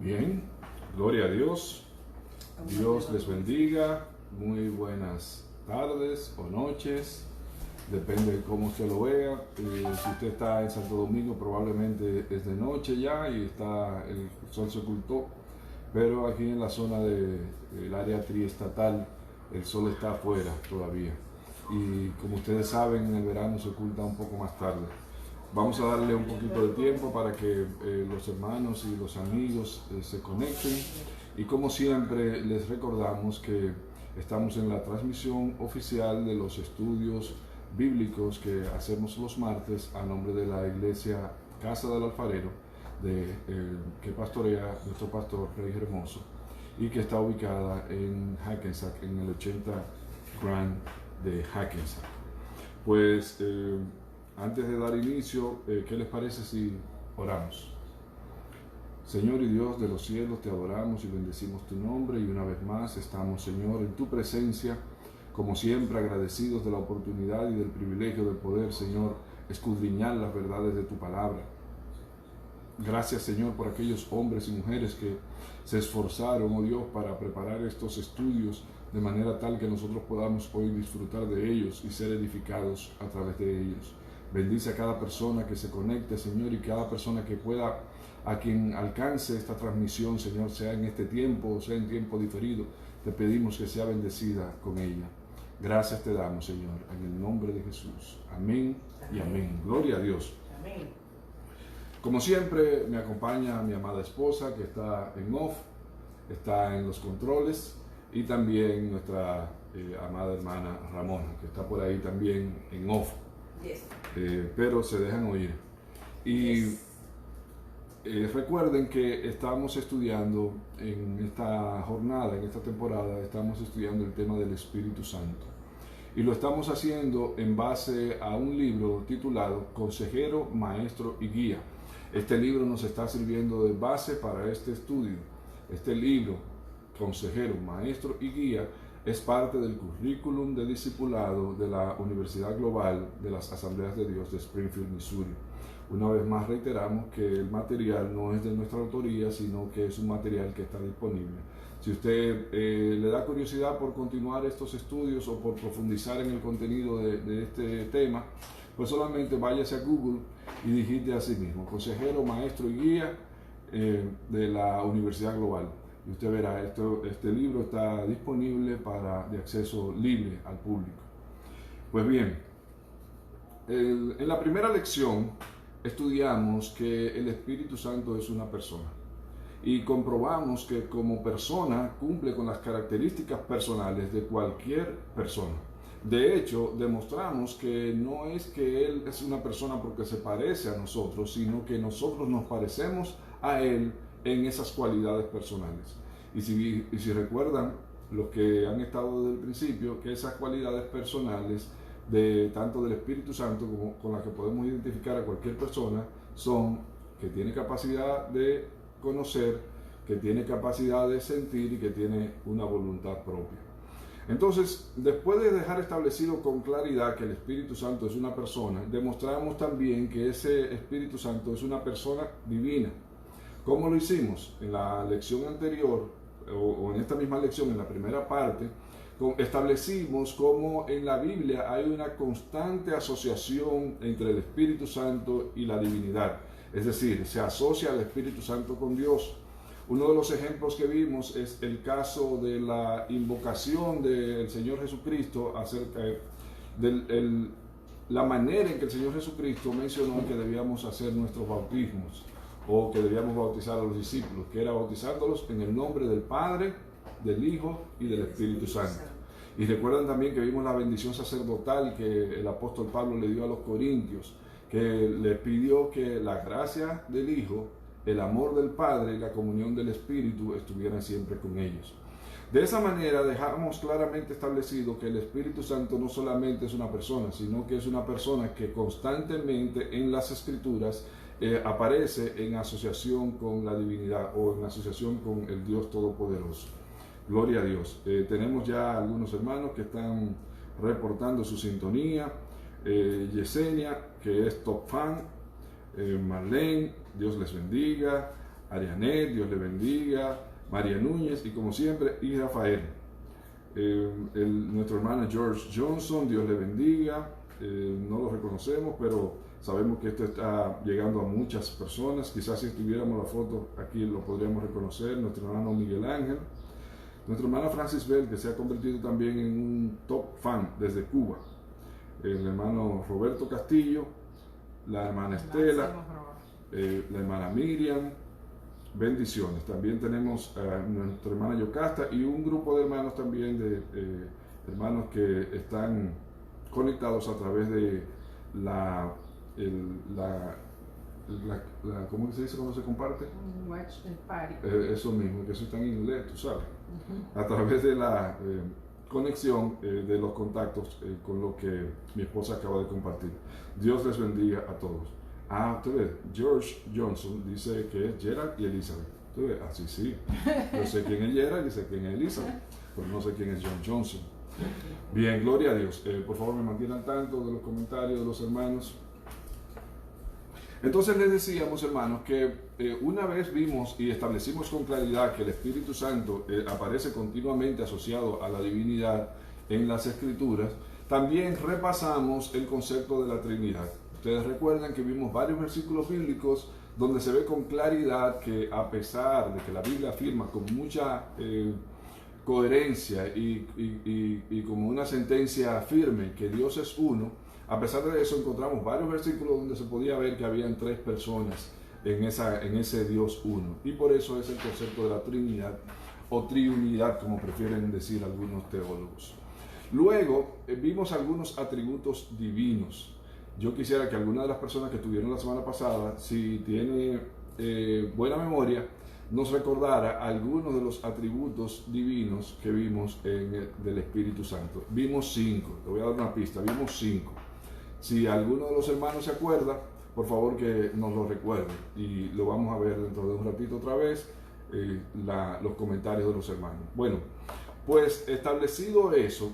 Bien, gloria a Dios. Dios les bendiga. Muy buenas tardes o noches, depende de cómo usted lo vea. Si usted está en Santo Domingo, probablemente es de noche ya y el sol se ocultó, pero aquí en la zona del área triestatal el sol está afuera todavía, y como ustedes saben, en el verano se oculta un poco más tarde. Vamos a darle un poquito de tiempo para que los hermanos y los amigos se conecten, y como siempre les recordamos que estamos en la transmisión oficial de los estudios bíblicos que hacemos los martes a nombre de la iglesia Casa del Alfarero, que pastorea nuestro pastor Rey Hermoso, y que está ubicada en Hackensack, en el 80 Grand de Hackensack. Pues antes de dar inicio, ¿qué les parece si oramos? Señor y Dios de los cielos, te adoramos y bendecimos tu nombre, y una vez más estamos, Señor, en tu presencia, como siempre agradecidos de la oportunidad y del privilegio de poder, Señor, escudriñar las verdades de tu palabra. Gracias, Señor, por aquellos hombres y mujeres que se esforzaron, oh Dios, para preparar estos estudios de manera tal que nosotros podamos hoy disfrutar de ellos y ser edificados a través de ellos. Bendice a cada persona que se conecte, Señor, y cada persona que pueda, a quien alcance esta transmisión, Señor, sea en este tiempo o sea en tiempo diferido, te pedimos que sea bendecida con ella. Gracias te damos, Señor, en el nombre de Jesús. Amén y amén. Gloria a Dios. Amén. Como siempre, me acompaña mi amada esposa, que está en off, está en los controles, y también nuestra amada hermana Ramona, que está por ahí también en off. Yes. Pero se dejan oír. Y Yes. Recuerden que estamos estudiando en esta jornada, en esta temporada, estamos estudiando el tema del Espíritu Santo. Y lo estamos haciendo en base a un libro titulado Consejero, Maestro y Guía. Este libro nos está sirviendo de base para este estudio. Este libro, Consejero, Maestro y Guía, es parte del currículum de discipulado de la Universidad Global de las Asambleas de Dios de Springfield, Missouri. Una vez más reiteramos que el material no es de nuestra autoría, sino que es un material que está disponible. Si usted le da curiosidad por continuar estos estudios o por profundizar en el contenido de este tema, pues solamente váyase a Google y digite a sí mismo, Consejero, Maestro y Guía de la Universidad Global. Y usted verá, este libro está disponible de acceso libre al público. Pues bien, en la primera lección estudiamos que el Espíritu Santo es una persona, y comprobamos que como persona cumple con las características personales de cualquier persona. De hecho, demostramos que no es que Él es una persona porque se parece a nosotros, sino que nosotros nos parecemos a Él en esas cualidades personales. Y si recuerdan, los que han estado desde el principio, que esas cualidades personales tanto del Espíritu Santo como con las que podemos identificar a cualquier persona son que tiene capacidad de conocer, que tiene capacidad de sentir y que tiene una voluntad propia. Entonces, después de dejar establecido con claridad que el Espíritu Santo es una persona, demostramos también que ese Espíritu Santo es una persona divina. ¿Cómo lo hicimos? En la lección anterior, o en esta misma lección, en la primera parte, establecimos cómo en la Biblia hay una constante asociación entre el Espíritu Santo y la divinidad. Es decir, se asocia al Espíritu Santo con Dios. Uno de los ejemplos que vimos es el caso de la invocación del Señor Jesucristo acerca de la manera en que el Señor Jesucristo mencionó que debíamos hacer nuestros bautismos, o que debíamos bautizar a los discípulos, que era bautizándolos en el nombre del Padre, del Hijo y del Espíritu Santo. Y recuerdan también que vimos la bendición sacerdotal que el apóstol Pablo le dio a los corintios, que le pidió que la gracia del Hijo, el amor del Padre y la comunión del Espíritu estuvieran siempre con ellos. De esa manera dejamos claramente establecido que el Espíritu Santo no solamente es una persona, sino que es una persona que constantemente en las Escrituras aparece en asociación con la divinidad o en asociación con el Dios Todopoderoso. Gloria a Dios. Tenemos ya algunos hermanos que están reportando su sintonía. Yesenia, que es top fan. Marlene, Dios les bendiga. Arianet, Dios le bendiga, María Núñez y como siempre, y Rafael. Nuestro hermano George Johnson, Dios le bendiga. No lo reconocemos, pero sabemos que esto está llegando a muchas personas. Quizás si tuviéramos la foto aquí lo podríamos reconocer. Nuestro hermano Miguel Ángel. Nuestra hermana Francis Bell, que se ha convertido también en un top fan desde Cuba. El hermano Roberto Castillo, la hermana Estela, la hermana Miriam. Bendiciones. También tenemos a nuestra hermana Yocasta y un grupo de hermanos también, de hermanos que están conectados a través de ¿cómo se dice cuando se comparte? Watch party. Eso mismo, que eso está en inglés, tú sabes. A través de la conexión de los contactos con lo que mi esposa acaba de compartir. Dios les bendiga a todos. Usted ve, George Johnson dice que es Gerald y Elizabeth. Usted ve, así sí. Yo sé quién es Gerald y sé quién es Elizabeth, pero no sé quién es John Johnson. Bien, gloria a Dios. Por favor, me mantienen al tanto de los comentarios de los hermanos. Entonces les decíamos, hermanos, que una vez vimos y establecimos con claridad que el Espíritu Santo aparece continuamente asociado a la divinidad en las Escrituras, también repasamos el concepto de la Trinidad. Ustedes recuerdan que vimos varios versículos bíblicos donde se ve con claridad que a pesar de que la Biblia afirma con mucha coherencia y como una sentencia firme que Dios es uno, a pesar de eso encontramos varios versículos donde se podía ver que habían tres personas en ese Dios uno. Y por eso es el concepto de la Trinidad o triunidad, como prefieren decir algunos teólogos. Luego vimos algunos atributos divinos. Yo quisiera que alguna de las personas que estuvieron la semana pasada, si tiene buena memoria, nos recordara algunos de los atributos divinos que vimos del Espíritu Santo. Vimos 5, te voy a dar una pista, vimos 5. Si alguno de los hermanos se acuerda, por favor que nos lo recuerde y lo vamos a ver dentro de un ratito otra vez, los comentarios de los hermanos. Bueno, pues establecido eso,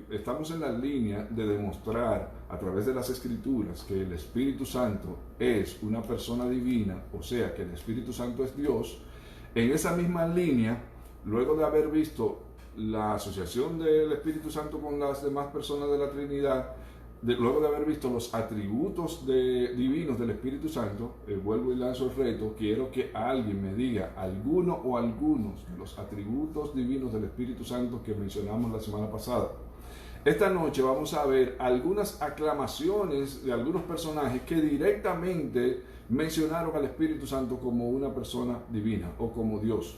estamos en la línea de demostrar a través de las Escrituras que el Espíritu Santo es una persona divina, o sea que el Espíritu Santo es Dios. En esa misma línea, luego de haber visto la asociación del Espíritu Santo con las demás personas de la Trinidad, luego de haber visto los atributos divinos del Espíritu Santo, vuelvo y lanzo el reto, quiero que alguien me diga alguno o algunos de los atributos divinos del Espíritu Santo que mencionamos la semana pasada. Esta noche vamos a ver algunas aclamaciones de algunos personajes que directamente mencionaron al Espíritu Santo como una persona divina o como Dios.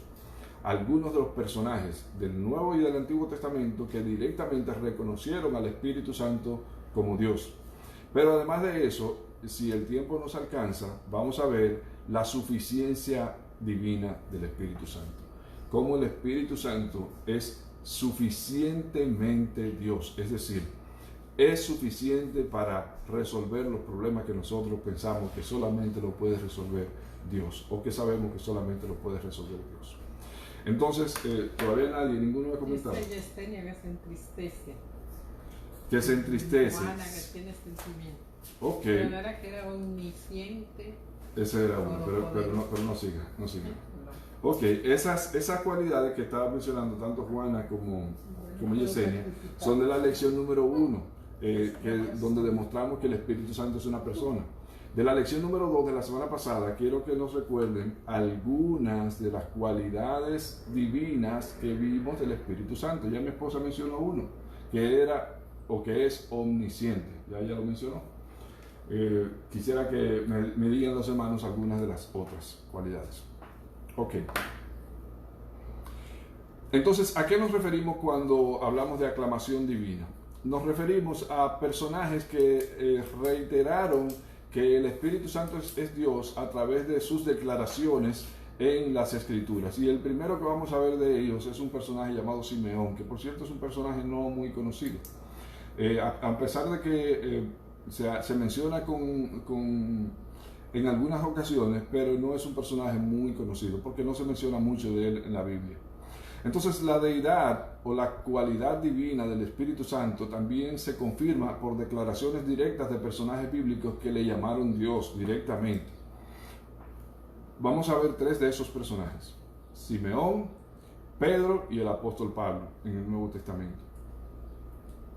Algunos de los personajes del Nuevo y del Antiguo Testamento que directamente reconocieron al Espíritu Santo como Dios. Pero además de eso, si el tiempo nos alcanza, vamos a ver la suficiencia divina del Espíritu Santo. Cómo el Espíritu Santo es suficientemente Dios, es decir, es suficiente para resolver los problemas que nosotros pensamos que solamente lo puede resolver Dios, o que sabemos que solamente lo puede resolver Dios. Entonces, todavía nadie, ninguno me ha comentado. Yesenia que se entristece. Que se entristece. Juana que tiene sentimiento. Ok. Pero no era que era omnisciente. Ese era uno, pero no siga. Ok, esas cualidades que estaba mencionando tanto Juana como Yesenia son de la lección número 1, donde demostramos que el Espíritu Santo es una persona. De la lección número 2 de la semana pasada, quiero que nos recuerden algunas de las cualidades divinas que vimos del Espíritu Santo. Ya mi esposa mencionó uno, que era o que es omnisciente. Ya lo mencionó. Quisiera que me digan los hermanos algunas de las otras cualidades. Ok. Entonces, ¿a qué nos referimos cuando hablamos de aclamación divina? Nos referimos a personajes que reiteraron que el Espíritu Santo es Dios a través de sus declaraciones en las Escrituras. Y el primero que vamos a ver de ellos es un personaje llamado Simeón, que por cierto es un personaje no muy conocido. A pesar de que se menciona en algunas ocasiones, pero no es un personaje muy conocido, porque no se menciona mucho de él en la Biblia. Entonces la deidad o la cualidad divina del Espíritu Santo también se confirma por declaraciones directas de personajes bíblicos que le llamaron Dios directamente. vamos a ver 3 de esos personajes: Simeón, Pedro y el apóstol Pablo en el Nuevo Testamento.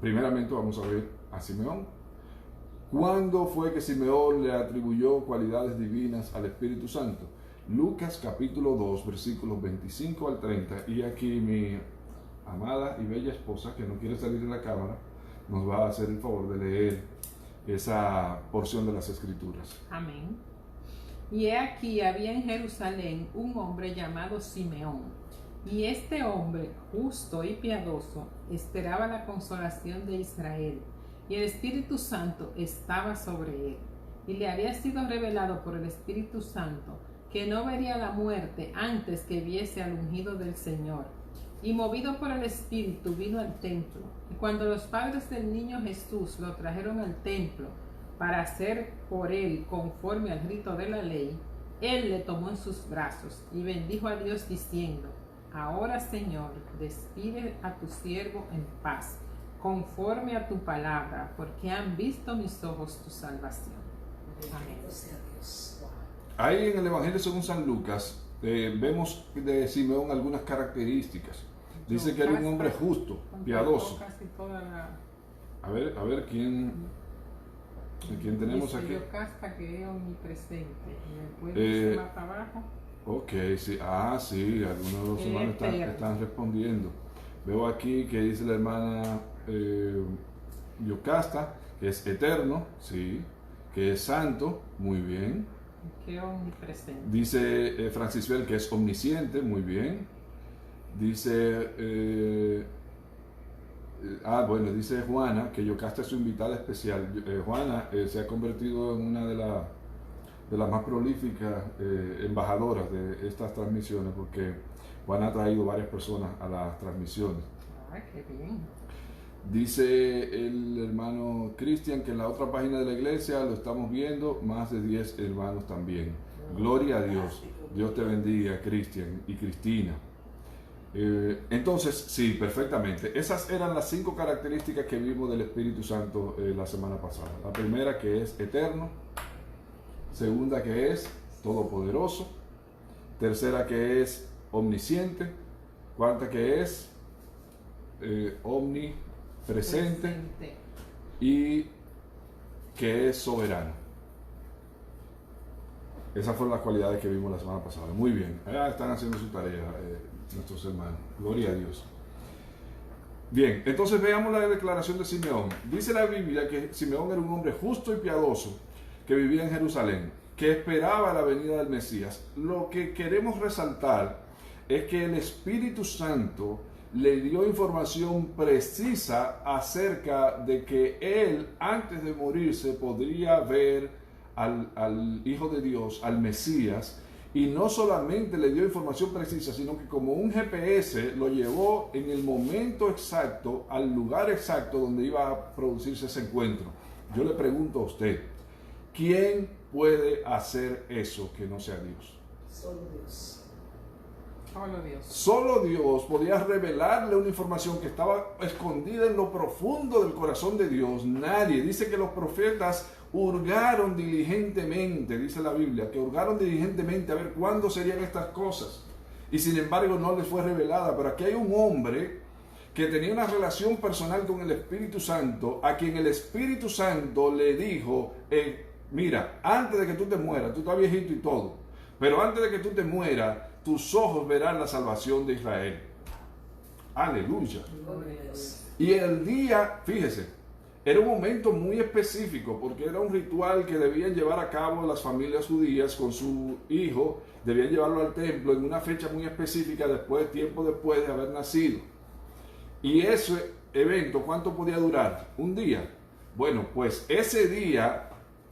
Primeramente vamos a ver a Simeón. ¿Cuándo fue que Simeón le atribuyó cualidades divinas al Espíritu Santo? Lucas capítulo 2, versículos 25 al 30. Y aquí mi amada y bella esposa, que no quiere salir de la cámara, nos va a hacer el favor de leer esa porción de las Escrituras. Amén. Y he aquí había en Jerusalén un hombre llamado Simeón. Y este hombre, justo y piadoso, esperaba la consolación de Israel. Y el Espíritu Santo estaba sobre él. Y le había sido revelado por el Espíritu Santo que no vería la muerte antes que viese al ungido del Señor. Y movido por el Espíritu vino al templo. Y cuando los padres del niño Jesús lo trajeron al templo para hacer por él conforme al rito de la ley, él le tomó en sus brazos y bendijo a Dios diciendo: Ahora, Señor, despide a tu siervo en paz, conforme a tu palabra, porque han visto mis ojos tu salvación. Amén. Ahí en el Evangelio según San Lucas vemos de Simeón algunas características. Dice que era un hombre justo, piadoso. A ver quién tenemos dice, aquí. Yo casta que es omnipresente. ¿Me puede decir más abajo? Ok, sí, sí, algunos de los hermanos están respondiendo. Veo aquí que dice la hermana Yocasta, que es eterno, sí, que es santo, muy bien. Que omnipresente. Dice Francis Bell, que es omnisciente, muy bien. Dice, dice Juana, que Yocasta es su invitada especial. Juana se ha convertido en una de las más prolíficas embajadoras de estas transmisiones, porque Juana ha traído varias personas a las transmisiones. ¡Ay, qué bien! Dice el hermano Cristian que en la otra página de la iglesia lo estamos viendo, más de 10 hermanos también. Gloria a Dios. Dios te bendiga, Cristian y Cristina. Entonces, sí, perfectamente. Esas eran las 5 características que vimos del Espíritu Santo la semana pasada. La primera, que es eterno. Segunda, que es todopoderoso. Tercera, que es omnisciente. Cuarta, que es omnipresente. Y que es soberano. Esas fueron las cualidades que vimos la semana pasada. Muy bien. Están haciendo su tarea nuestros hermanos. Gloria a Dios. Bien, entonces veamos la declaración de Simeón. Dice la Biblia que Simeón era un hombre justo y piadoso que vivía en Jerusalén, que esperaba la venida del Mesías. Lo que queremos resaltar es que el Espíritu Santo le dio información precisa acerca de que él, antes de morirse, podría ver al Hijo de Dios, al Mesías, y no solamente le dio información precisa, sino que como un GPS lo llevó en el momento exacto, al lugar exacto donde iba a producirse ese encuentro. Yo le pregunto a usted, ¿quién puede hacer eso que no sea Dios? Solo Dios. Solo Dios. Solo Dios podía revelarle una información que estaba escondida en lo profundo del corazón de Dios. Nadie. Dice que los profetas hurgaron diligentemente, dice la Biblia, que hurgaron diligentemente a ver cuándo serían estas cosas. Y sin embargo no les fue revelada. Pero aquí hay un hombre que tenía una relación personal con el Espíritu Santo, a quien el Espíritu Santo le dijo, mira, antes de que tú te mueras, tú estás viejito y todo, pero antes de que tú te mueras, tus ojos verán la salvación de Israel. Aleluya. Y el día, fíjese, era un momento muy específico, porque era un ritual que debían llevar a cabo las familias judías con su hijo, debían llevarlo al templo en una fecha muy específica, tiempo después de haber nacido. Y ese evento, ¿cuánto podía durar? Un día. Bueno, pues ese día,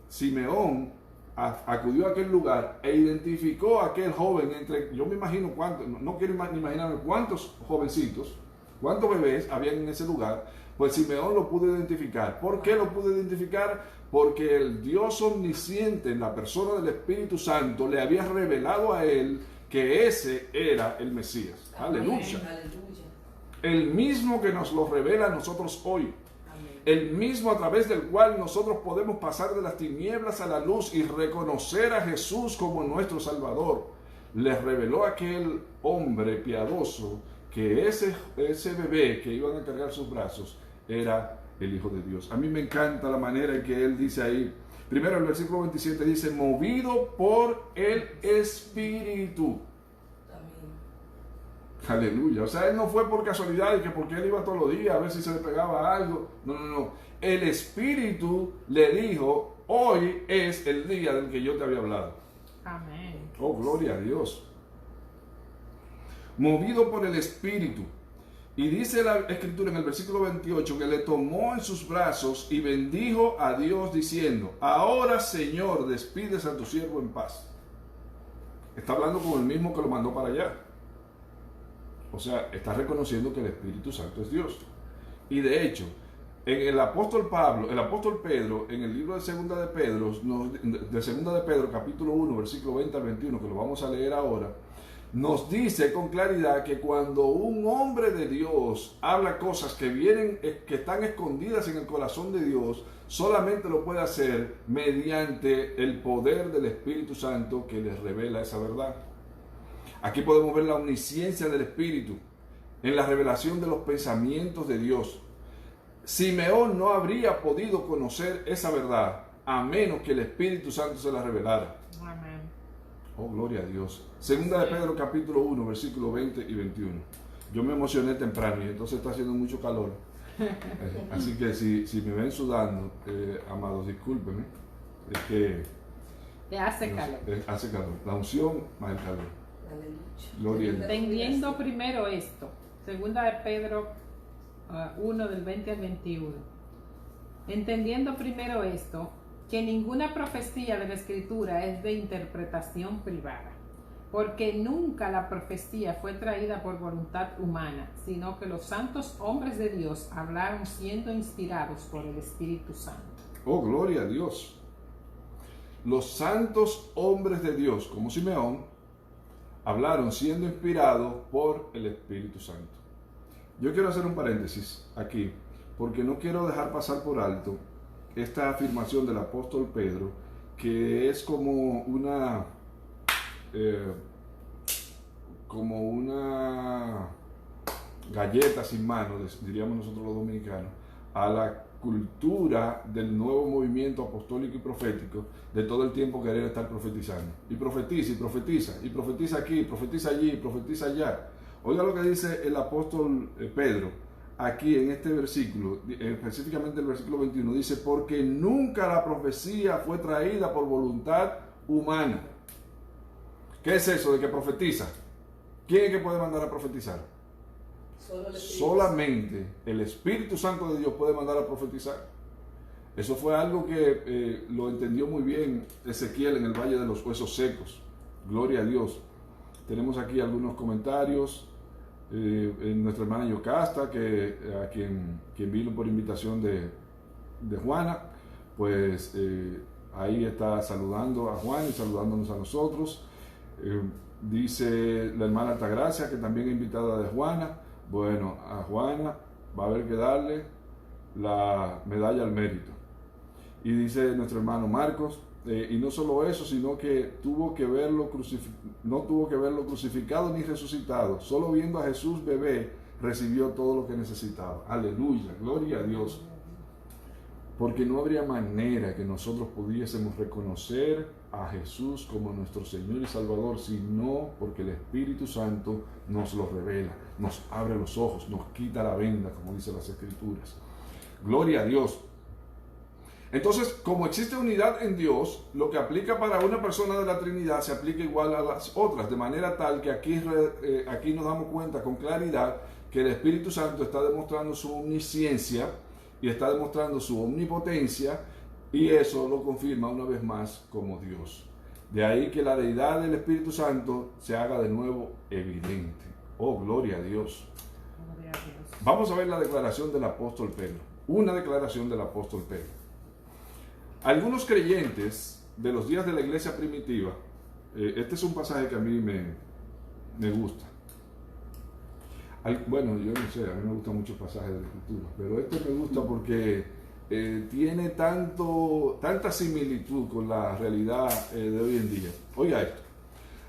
Simeón acudió a aquel lugar e identificó a aquel joven yo me imagino cuántos, no quiero imaginarme cuántos jovencitos, cuántos bebés habían en ese lugar. Pues Simeón lo pudo identificar. ¿Por qué lo pudo identificar? Porque el Dios omnisciente en la persona del Espíritu Santo le había revelado a él que ese era el Mesías. Aleluya. El mismo que nos lo revela a nosotros hoy. el mismo a través del cual nosotros podemos pasar de las tinieblas a la luz y reconocer a Jesús como nuestro Salvador, les reveló a aquel hombre piadoso que ese bebé que iban a cargar sus brazos era el Hijo de Dios. A mí me encanta la manera en que él dice ahí, primero el versículo 27 dice, movido por el Espíritu. Aleluya. O sea, él no fue por casualidad y que porque él iba todos los días a ver si se le pegaba algo. No, no, no. El Espíritu le dijo, hoy es el día del que yo te había hablado. Amén. Oh, gloria a Dios. Movido por el Espíritu. Y dice la Escritura en el versículo 28 que le tomó en sus brazos y bendijo a Dios diciendo, ahora Señor, despides a tu siervo en paz. Está hablando con el mismo que lo mandó para allá. O sea, está reconociendo que el Espíritu Santo es Dios. Y de hecho, en el apóstol Pedro, en el libro de Segunda de Pedro, capítulo 1, versículo 20 al 21, que lo vamos a leer ahora, nos dice con claridad que cuando un hombre de Dios habla cosas que están escondidas en el corazón de Dios, solamente lo puede hacer mediante el poder del Espíritu Santo que les revela esa verdad. Aquí podemos ver la omnisciencia del Espíritu en la revelación de los pensamientos de Dios. Simeón no habría podido conocer esa verdad a menos que el Espíritu Santo se la revelara. Amén. Oh, gloria a Dios. Segunda de Pedro capítulo 1, versículo 20 y 21. Yo me emocioné temprano y entonces está haciendo mucho calor. Así que si me ven sudando, amados, discúlpenme. Es que hace calor. Hace calor. La unción más el calor. Gloria a Dios. Entendiendo primero esto, segunda de Pedro 1 del 20 al 21. Entendiendo primero esto, que ninguna profecía de la Escritura es de interpretación privada, porque nunca la profecía fue traída por voluntad humana, sino que los santos hombres de Dios hablaron siendo inspirados por el Espíritu Santo. Oh, gloria a Dios. Los santos hombres de Dios, como Simeón, hablaron siendo inspirados por el Espíritu Santo. Yo quiero hacer un paréntesis aquí, porque no quiero dejar pasar por alto esta afirmación del apóstol Pedro, que es como una galleta sin mano, diríamos nosotros los dominicanos, a la cultura del nuevo movimiento apostólico y profético de todo el tiempo querer estar profetizando. Y profetiza, y profetiza, y profetiza aquí, y profetiza allí, y profetiza allá. Oiga lo que dice el apóstol Pedro aquí en este versículo, específicamente el versículo 21, dice, porque nunca la profecía fue traída por voluntad humana. ¿Qué es eso de que profetiza? ¿Quién es que puede mandar a profetizar? Solamente el Espíritu Santo de Dios puede mandar a profetizar. Eso fue algo que lo entendió muy bien Ezequiel en el Valle de los Huesos Secos. Gloria a Dios. Tenemos aquí algunos comentarios. Nuestra hermana Yocasta, a quien vino por invitación de Juana, pues ahí está saludando a Juan y saludándonos a nosotros. Dice la hermana Altagracia, que también es invitada de Juana. Bueno, a Juana va a haber que darle la medalla al mérito. Y dice nuestro hermano Marcos, y no solo eso, sino que no tuvo que verlo crucificado ni resucitado. Solo viendo a Jesús bebé recibió todo lo que necesitaba. Aleluya, gloria a Dios. Porque no habría manera que nosotros pudiésemos reconocer a Jesús como nuestro Señor y Salvador, sino porque el Espíritu Santo nos lo revela, nos abre los ojos, nos quita la venda, como dicen las Escrituras. Gloria a Dios. Entonces, como existe unidad en Dios, lo que aplica para una persona de la Trinidad se aplica igual a las otras, de manera tal que aquí nos damos cuenta con claridad que el Espíritu Santo está demostrando su omnisciencia y está demostrando su omnipotencia, y eso lo confirma una vez más como Dios. De ahí que la deidad del Espíritu Santo se haga de nuevo evidente. Oh, gloria a Dios. Gloria a Dios. Vamos a ver la declaración del apóstol Pedro. Una declaración del apóstol Pedro. Algunos creyentes de los días de la iglesia primitiva, este es un pasaje que a mí me gusta. Bueno, yo no sé, a mí me gustan muchos pasajes de la Escritura, pero este me gusta porque tiene tanta similitud con la realidad de hoy en día. Oiga esto.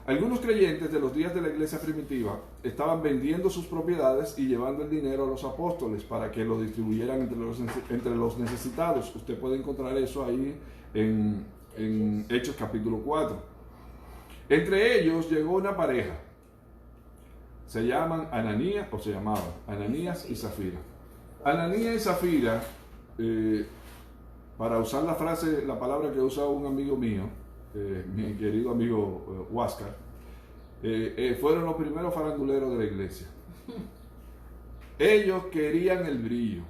Algunos creyentes de los días de la iglesia primitiva estaban vendiendo sus propiedades y llevando el dinero a los apóstoles para que lo distribuyeran entre los necesitados. Usted puede encontrar eso ahí en Hechos capítulo 4. Entre ellos llegó una pareja. Se llamaban Ananías y Zafira. Ananías y Zafira, para usar la palabra que usa un amigo mío, mi querido amigo Huáscar, fueron los primeros faranduleros de la iglesia. Ellos querían el brillo.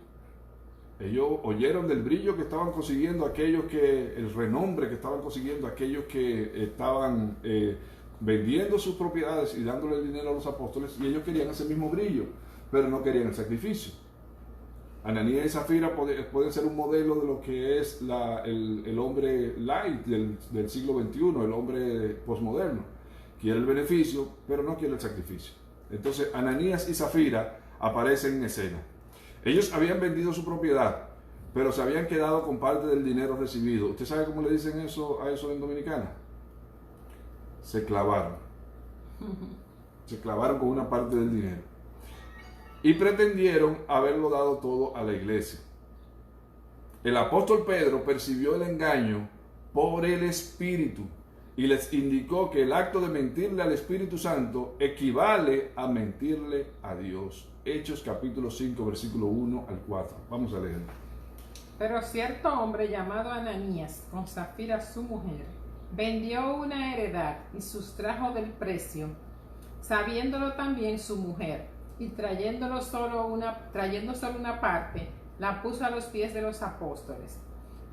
Ellos oyeron del brillo que estaban consiguiendo el renombre que estaban consiguiendo aquellos que estaban vendiendo sus propiedades y dándole el dinero a los apóstoles, y ellos querían ese mismo brillo, pero no querían el sacrificio. Ananías y Zafira pueden ser un modelo de lo que es el hombre light del siglo XXI, el hombre postmoderno. Quiere el beneficio, pero no quiere el sacrificio. Entonces, Ananías y Zafira aparecen en escena. Ellos habían vendido su propiedad, pero se habían quedado con parte del dinero recibido. ¿Usted sabe cómo le dicen a eso en Dominicana? Se clavaron. Se clavaron con una parte del dinero. Y pretendieron haberlo dado todo a la iglesia. El apóstol Pedro percibió el engaño por el Espíritu y les indicó que el acto de mentirle al Espíritu Santo equivale a mentirle a Dios. Hechos capítulo 5, versículo 1 al 4. Vamos a leer. Pero cierto hombre llamado Ananías, con Zafira su mujer, vendió una heredad y sustrajo del precio, sabiéndolo también su mujer, y trayendo solo una parte, la puso a los pies de los apóstoles.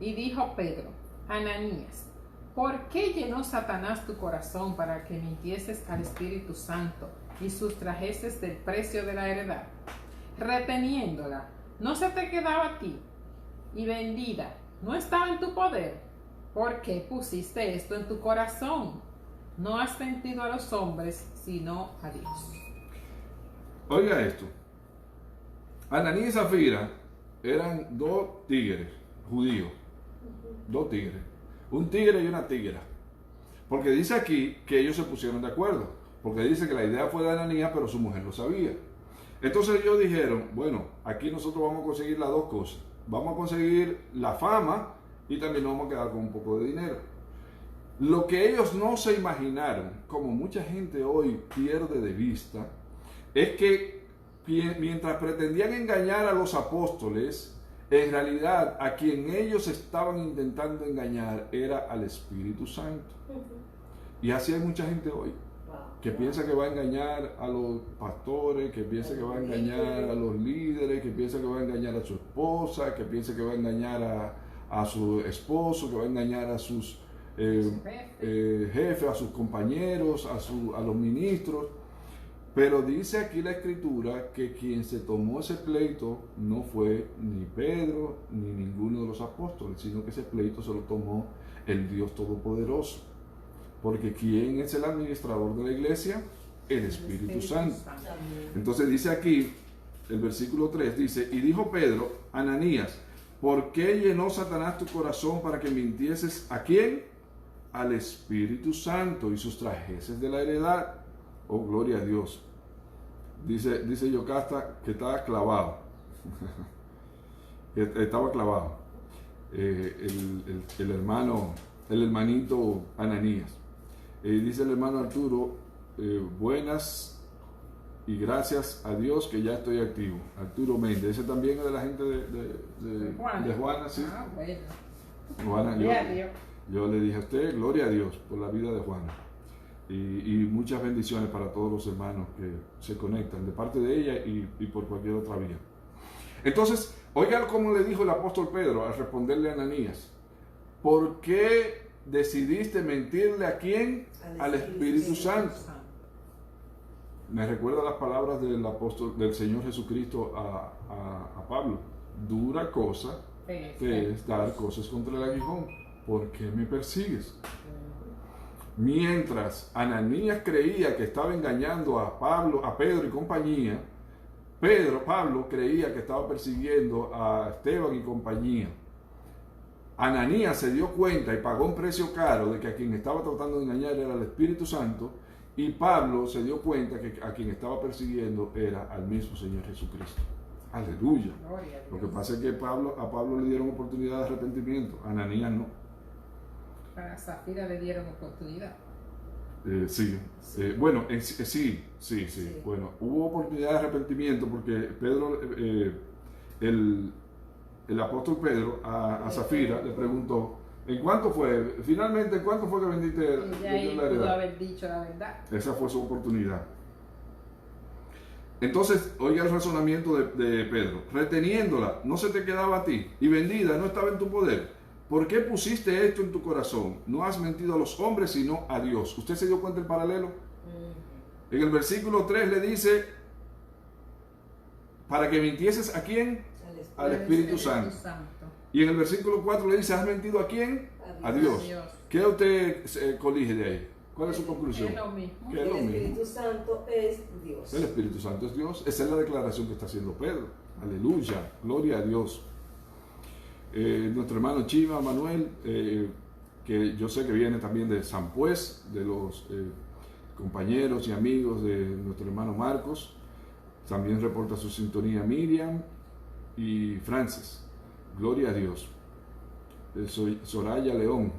Y dijo Pedro: Ananías, ¿por qué llenó Satanás tu corazón para que mintieses al Espíritu Santo y sustrajeses del precio de la heredad? Reteniéndola, ¿no se te quedaba a ti? Y vendida, ¿no estaba en tu poder? ¿Por qué pusiste esto en tu corazón? No has mentido a los hombres, sino a Dios. Oiga esto. Ananías y Zafira eran dos tigres judíos. Dos tigres. Un tigre y una tigra. Porque dice aquí que ellos se pusieron de acuerdo. Porque dice que la idea fue de Ananías, pero su mujer lo sabía. Entonces ellos dijeron, bueno, aquí nosotros vamos a conseguir las dos cosas. Vamos a conseguir la fama y también nos vamos a quedar con un poco de dinero. Lo que ellos no se imaginaron, como mucha gente hoy pierde de vista, es que mientras pretendían engañar a los apóstoles, en realidad a quien ellos estaban intentando engañar era al Espíritu Santo. Y así hay mucha gente hoy que piensa que va a engañar a los pastores, que piensa que va a engañar a los líderes, que piensa que va a engañar a su esposa, que piensa que va a engañar a su esposo, que va a engañar a sus jefes, a sus compañeros, a los ministros. Pero dice aquí la Escritura que quien se tomó ese pleito no fue ni Pedro ni ninguno de los apóstoles, sino que ese pleito se lo tomó el Dios Todopoderoso. Porque ¿quién es el administrador de la iglesia? El Espíritu Santo. Entonces dice aquí, el versículo 3 dice: y dijo Pedro, Ananías, ¿por qué llenó Satanás tu corazón para que mintieses a quién? Al Espíritu Santo y sustrajeses de la heredad. Oh, gloria a Dios. Dice Yocasta que estaba clavado. Estaba clavado. El hermanito Ananías. Dice el hermano Arturo, buenas y gracias a Dios que ya estoy activo. Arturo Méndez, ese también es de la gente de Juana, ¿sí? Ah, bueno. Juana, yo le dije a usted, gloria a Dios por la vida de Juana. Y muchas bendiciones para todos los hermanos que se conectan de parte de ella y por cualquier otra vía. Entonces, oigan cómo le dijo el apóstol Pedro al responderle a Ananías: ¿por qué decidiste mentirle a quién? Al Espíritu Santo. Me recuerda las palabras del Señor Jesucristo a Pablo: dura cosa es dar cosas contra el aguijón. ¿Por qué me persigues? Mientras Ananías creía que estaba engañando a Pedro y compañía, Pablo creía que estaba persiguiendo a Esteban y compañía. Ananías se dio cuenta y pagó un precio caro de que a quien estaba tratando de engañar era el Espíritu Santo, y Pablo se dio cuenta que a quien estaba persiguiendo era al mismo Señor Jesucristo. Aleluya. Lo que pasa es que a Pablo le dieron oportunidad de arrepentimiento, a Ananías no. Para Zafira le dieron oportunidad. Sí. Bueno, sí. Bueno, hubo oportunidad de arrepentimiento porque Pedro, el apóstol Pedro a Zafira le preguntó, ¿en cuánto fue? Finalmente, ¿en cuánto fue que vendiste la heredad? Pudo haber dicho la verdad. Esa fue su oportunidad. Entonces, oiga el razonamiento de Pedro. Reteniéndola, no se te quedaba a ti, y vendida, no estaba en tu poder. ¿Por qué pusiste esto en tu corazón? No has mentido a los hombres, sino a Dios. ¿Usted se dio cuenta del paralelo? En el versículo 3 le dice, para que mintieses ¿a quién? Al Espíritu Santo. Y en el versículo 4 le dice, ¿has mentido a quién? A Dios. ¿Qué usted colige de ahí? ¿Cuál es su conclusión? Es lo mismo. El Espíritu Santo es Dios. El Espíritu Santo es Dios. Esa es la declaración que está haciendo Pedro. Aleluya, gloria a Dios. Nuestro hermano Chiva Manuel, que yo sé que viene también de San Pues, de los compañeros y amigos de nuestro hermano Marcos, también reporta su sintonía Miriam y Francis. Gloria a Dios. Soy Soraya León,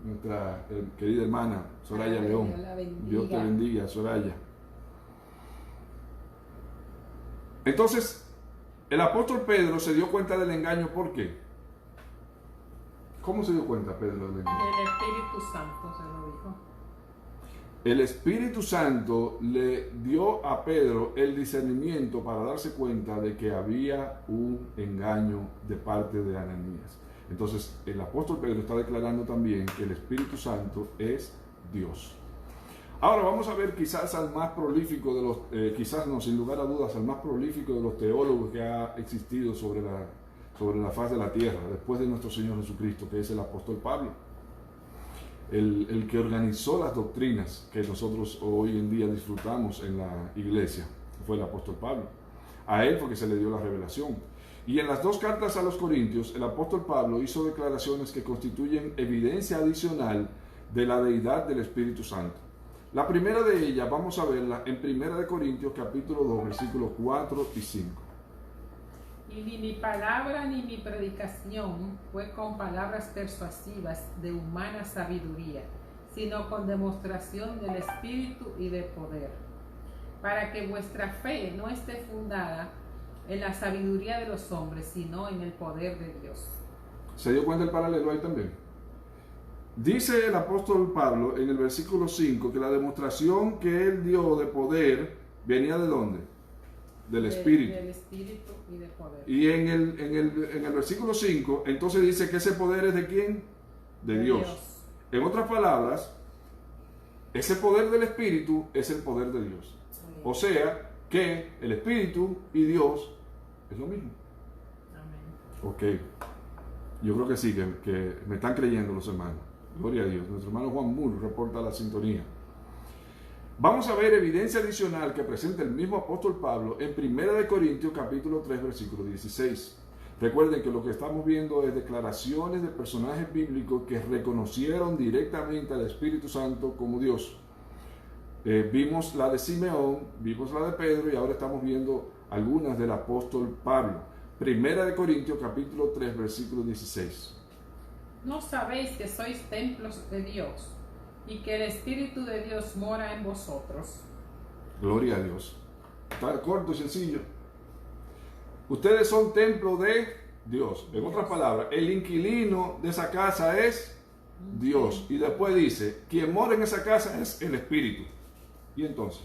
nuestra querida hermana Soraya León. Dios te bendiga, Soraya. Entonces, el apóstol Pedro se dio cuenta del engaño. ¿Por qué? ¿Cómo se dio cuenta Pedro del engaño? El Espíritu Santo se lo dijo. El Espíritu Santo le dio a Pedro el discernimiento para darse cuenta de que había un engaño de parte de Ananías. Entonces, el apóstol Pedro está declarando también que el Espíritu Santo es Dios. Ahora vamos a ver quizás al más prolífico de los, quizás no, sin lugar a dudas, al más prolífico de los teólogos que ha existido sobre la faz de la tierra, después de nuestro Señor Jesucristo, que es el apóstol Pablo. El que organizó las doctrinas que nosotros hoy en día disfrutamos en la iglesia, fue el apóstol Pablo. A él fue que se le dio la revelación. Y en las dos cartas a los Corintios, el apóstol Pablo hizo declaraciones que constituyen evidencia adicional de la deidad del Espíritu Santo. La primera de ellas, vamos a verla en 1 Corintios capítulo 2, versículos 4 y 5. Y ni mi palabra ni mi predicación fue con palabras persuasivas de humana sabiduría, sino con demostración del Espíritu y de poder, para que vuestra fe no esté fundada en la sabiduría de los hombres, sino en el poder de Dios. ¿Se dio cuenta el paralelo ahí también? Dice el apóstol Pablo en el versículo 5 que la demostración que él dio de poder venía ¿de dónde? Del Espíritu. Del Espíritu y de poder. Y en el versículo 5, entonces dice que ese poder es ¿de quién? De Dios. En otras palabras, ese poder del Espíritu es el poder de Dios. O sea, que el Espíritu y Dios es lo mismo. Amén. Ok. Yo creo que sí, que me están creyendo los hermanos. Gloria a Dios. Nuestro hermano Juan Moore reporta la sintonía. Vamos a ver evidencia adicional que presenta el mismo apóstol Pablo en 1 Corintios capítulo 3 versículo 16. Recuerden que lo que estamos viendo es declaraciones de personajes bíblicos que reconocieron directamente al Espíritu Santo como Dios. Vimos la de Simeón, vimos la de Pedro y ahora estamos viendo algunas del apóstol Pablo. 1 Corintios capítulo 3 versículo 16. ¿No sabéis que sois templos de Dios y que el Espíritu de Dios mora en vosotros? Gloria a Dios. Está corto y sencillo. Ustedes son templo de Dios. En otras palabras, el inquilino de esa casa es Dios. Y después dice, quien mora en esa casa es el Espíritu. Y entonces,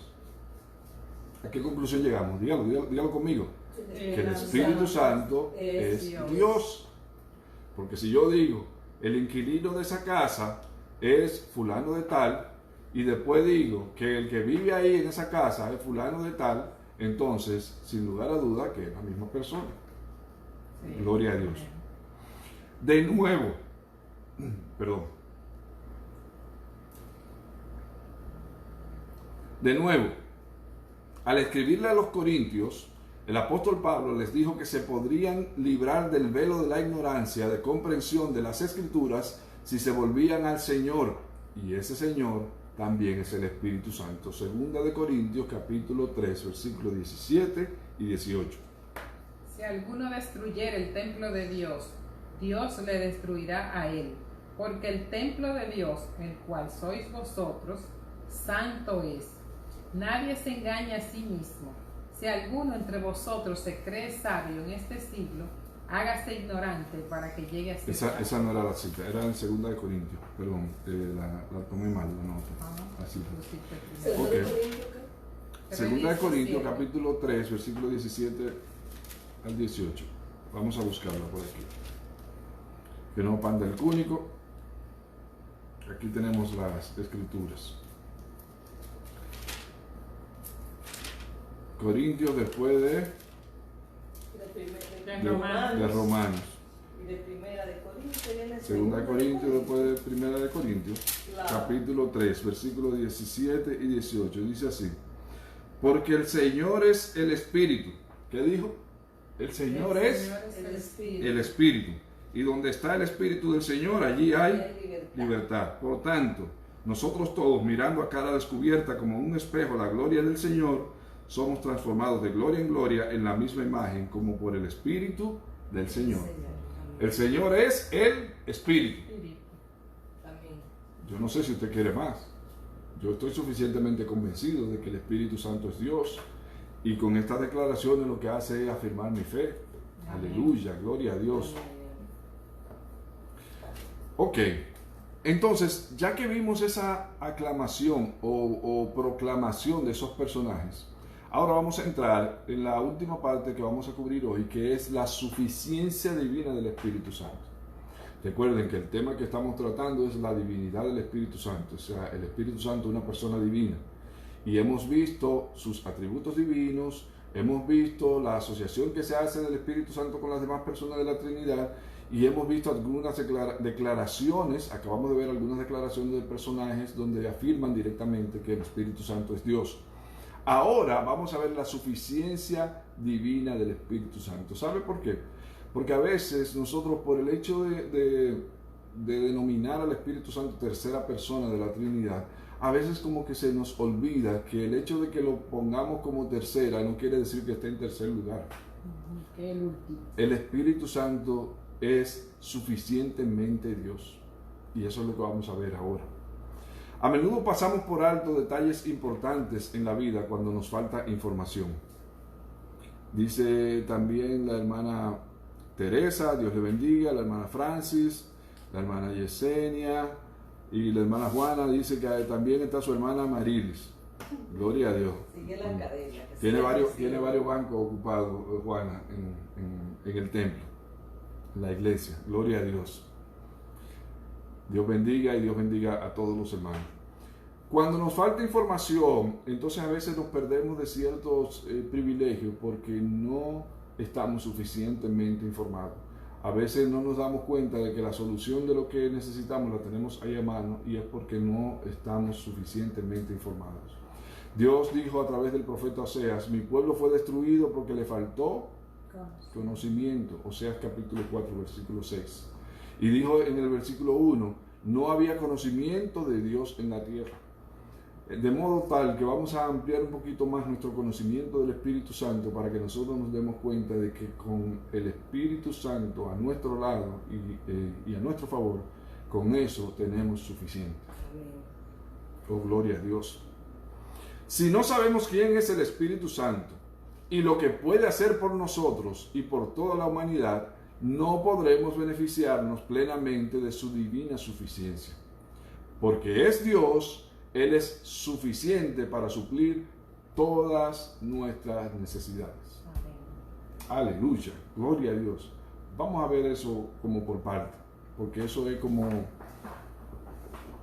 ¿a qué conclusión llegamos? Dígalo conmigo. Que el Espíritu Santo es Dios. Porque si yo digo, el inquilino de esa casa es fulano de tal, y después digo que el que vive ahí en esa casa es fulano de tal, entonces, sin lugar a duda, que es la misma persona. Sí. Gloria a Dios. De nuevo, Al escribirle a los corintios, el apóstol Pablo les dijo que se podrían librar del velo de la ignorancia, de comprensión de las Escrituras, si se volvían al Señor. Y ese Señor también es el Espíritu Santo. Segunda de Corintios, capítulo 3, versículos 17 y 18. Si alguno destruyere el templo de Dios, Dios le destruirá a él. Porque el templo de Dios, el cual sois vosotros, santo es. Nadie se engaña a sí mismo. Si alguno entre vosotros se cree sabio en este siglo, hágase ignorante para que llegue a ser sabio. Esa no era la cita, era en Segunda de Corintios. Perdón, la tomé mal, la nota. Así. ¿Segundo Ok. de Corintios qué? Segunda de Corintios, capítulo 3, versículo 17 al 18. Vamos a buscarla por aquí. Que no panda el cúnico. Aquí tenemos las escrituras. Corintios después de Romanos. Y de Primera de Corintios viene Segunda de Corintios después de Primera de Corintios. Claro. Capítulo 3, versículos 17 y 18. Dice así. Porque el Señor es el Espíritu. ¿Qué dijo? El Señor es El Espíritu. el Espíritu. Y donde está el Espíritu del Señor, allí hay libertad. Por tanto, nosotros todos, mirando a cara descubierta como un espejo la gloria del Señor, somos transformados de gloria en gloria en la misma imagen como por el Espíritu del Señor. El Señor es el Espíritu. También. Yo no sé si usted quiere más. Yo estoy suficientemente convencido de que el Espíritu Santo es Dios. Y con estas declaraciones lo que hace es afirmar mi fe. Aleluya, gloria a Dios. Ok, entonces, ya que vimos esa aclamación o proclamación de esos personajes, ahora vamos a entrar en la última parte que vamos a cubrir hoy, que es la suficiencia divina del Espíritu Santo. Recuerden que el tema que estamos tratando es la divinidad del Espíritu Santo, o sea, el Espíritu Santo es una persona divina. Y hemos visto sus atributos divinos, hemos visto la asociación que se hace del Espíritu Santo con las demás personas de la Trinidad, y hemos visto algunas declaraciones, acabamos de ver algunas declaraciones de personajes donde afirman directamente que el Espíritu Santo es Dios. Ahora vamos a ver la suficiencia divina del Espíritu Santo. ¿Sabe por qué? Porque a veces nosotros, por el hecho de denominar al Espíritu Santo tercera persona de la Trinidad, a veces como que se nos olvida que el hecho de que lo pongamos como tercera no quiere decir que esté en tercer lugar. El último. El Espíritu Santo es suficientemente Dios. Y eso es lo que vamos a ver ahora. A menudo pasamos por alto detalles importantes en la vida cuando nos falta información. Dice también la hermana Teresa, Dios le bendiga, la hermana Francis, la hermana Yesenia y la hermana Juana. Dice que también está su hermana Marilis. Gloria a Dios. Sigue la academia. Tiene varios bancos ocupados, Juana, en el templo, en la iglesia. Gloria a Dios. Dios bendiga y Dios bendiga a todos los hermanos. Cuando nos falta información, entonces a veces nos perdemos de ciertos privilegios porque no estamos suficientemente informados. A veces no nos damos cuenta de que la solución de lo que necesitamos la tenemos ahí a mano y es porque no estamos suficientemente informados. Dios dijo a través del profeta Oseas, mi pueblo fue destruido porque le faltó conocimiento. Oseas capítulo 4, versículo 6. Y dijo en el versículo 1, no había conocimiento de Dios en la tierra. De modo tal que vamos a ampliar un poquito más nuestro conocimiento del Espíritu Santo para que nosotros nos demos cuenta de que con el Espíritu Santo a nuestro lado y a nuestro favor, con eso tenemos suficiente. Oh, gloria a Dios. Si no sabemos quién es el Espíritu Santo y lo que puede hacer por nosotros y por toda la humanidad, no podremos beneficiarnos plenamente de su divina suficiencia. Porque es Dios, Él es suficiente para suplir todas nuestras necesidades. Amén. Aleluya, gloria a Dios. Vamos a ver eso como por parte, porque eso es como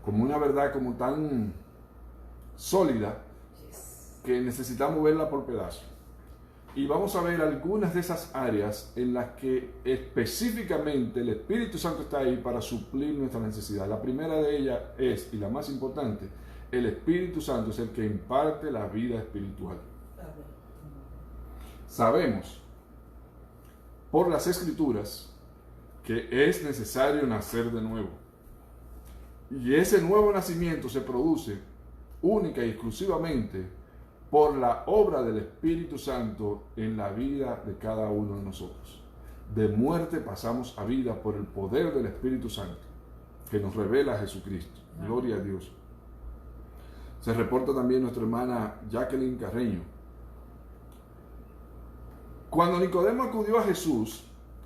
una verdad como tan sólida que necesitamos verla por pedazos. Y vamos a ver algunas de esas áreas en las que específicamente el Espíritu Santo está ahí para suplir nuestra necesidad. La primera de ellas es, y la más importante, el Espíritu Santo es el que imparte la vida espiritual. Amén. Sabemos por las Escrituras que es necesario nacer de nuevo. Y ese nuevo nacimiento se produce única y exclusivamente por la obra del Espíritu Santo en la vida de cada uno de nosotros. De muerte pasamos a vida por el poder del Espíritu Santo que nos revela a Jesucristo. Gloria a Dios. Se reporta también nuestra hermana Jacqueline Carreño. Cuando Nicodemo acudió a Jesús,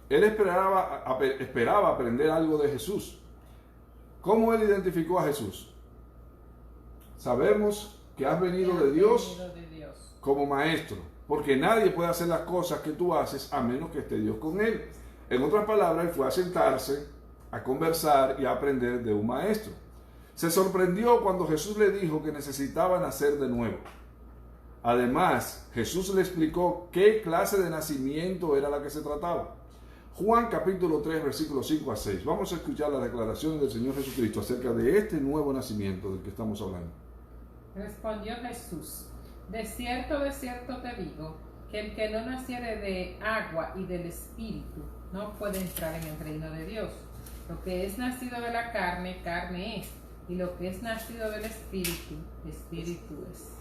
él esperaba aprender algo de Jesús. ¿Cómo él identificó a Jesús? Sabemos que has venido de Dios como maestro, porque nadie puede hacer las cosas que tú haces a menos que esté Dios con él. En otras palabras, él fue a sentarse, a conversar y a aprender de un maestro. Se sorprendió cuando Jesús le dijo que necesitaba nacer de nuevo. Además, Jesús le explicó qué clase de nacimiento era la que se trataba. Juan capítulo 3, versículos 5 a 6. Vamos a escuchar las declaraciones del Señor Jesucristo acerca de este nuevo nacimiento del que estamos hablando. Respondió Jesús: de cierto te digo, que el que no naciere de agua y del Espíritu no puede entrar en el reino de Dios. Lo que es nacido de la carne, carne es, y lo que es nacido del Espíritu, Espíritu es.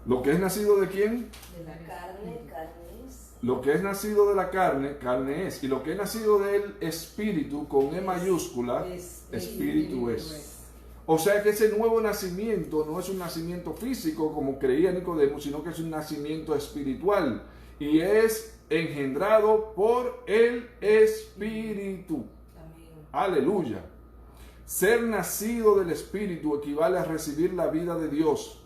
¿Lo que es nacido de quién? De la carne, carne es. Lo que es nacido de la carne, carne es. Y lo que es nacido del Espíritu, con E mayúscula, Espíritu es. O sea que ese nuevo nacimiento no es un nacimiento físico como creía Nicodemo, sino que es un nacimiento espiritual. Y es engendrado por el Espíritu. Amén. Aleluya. Ser nacido del Espíritu equivale a recibir la vida de Dios.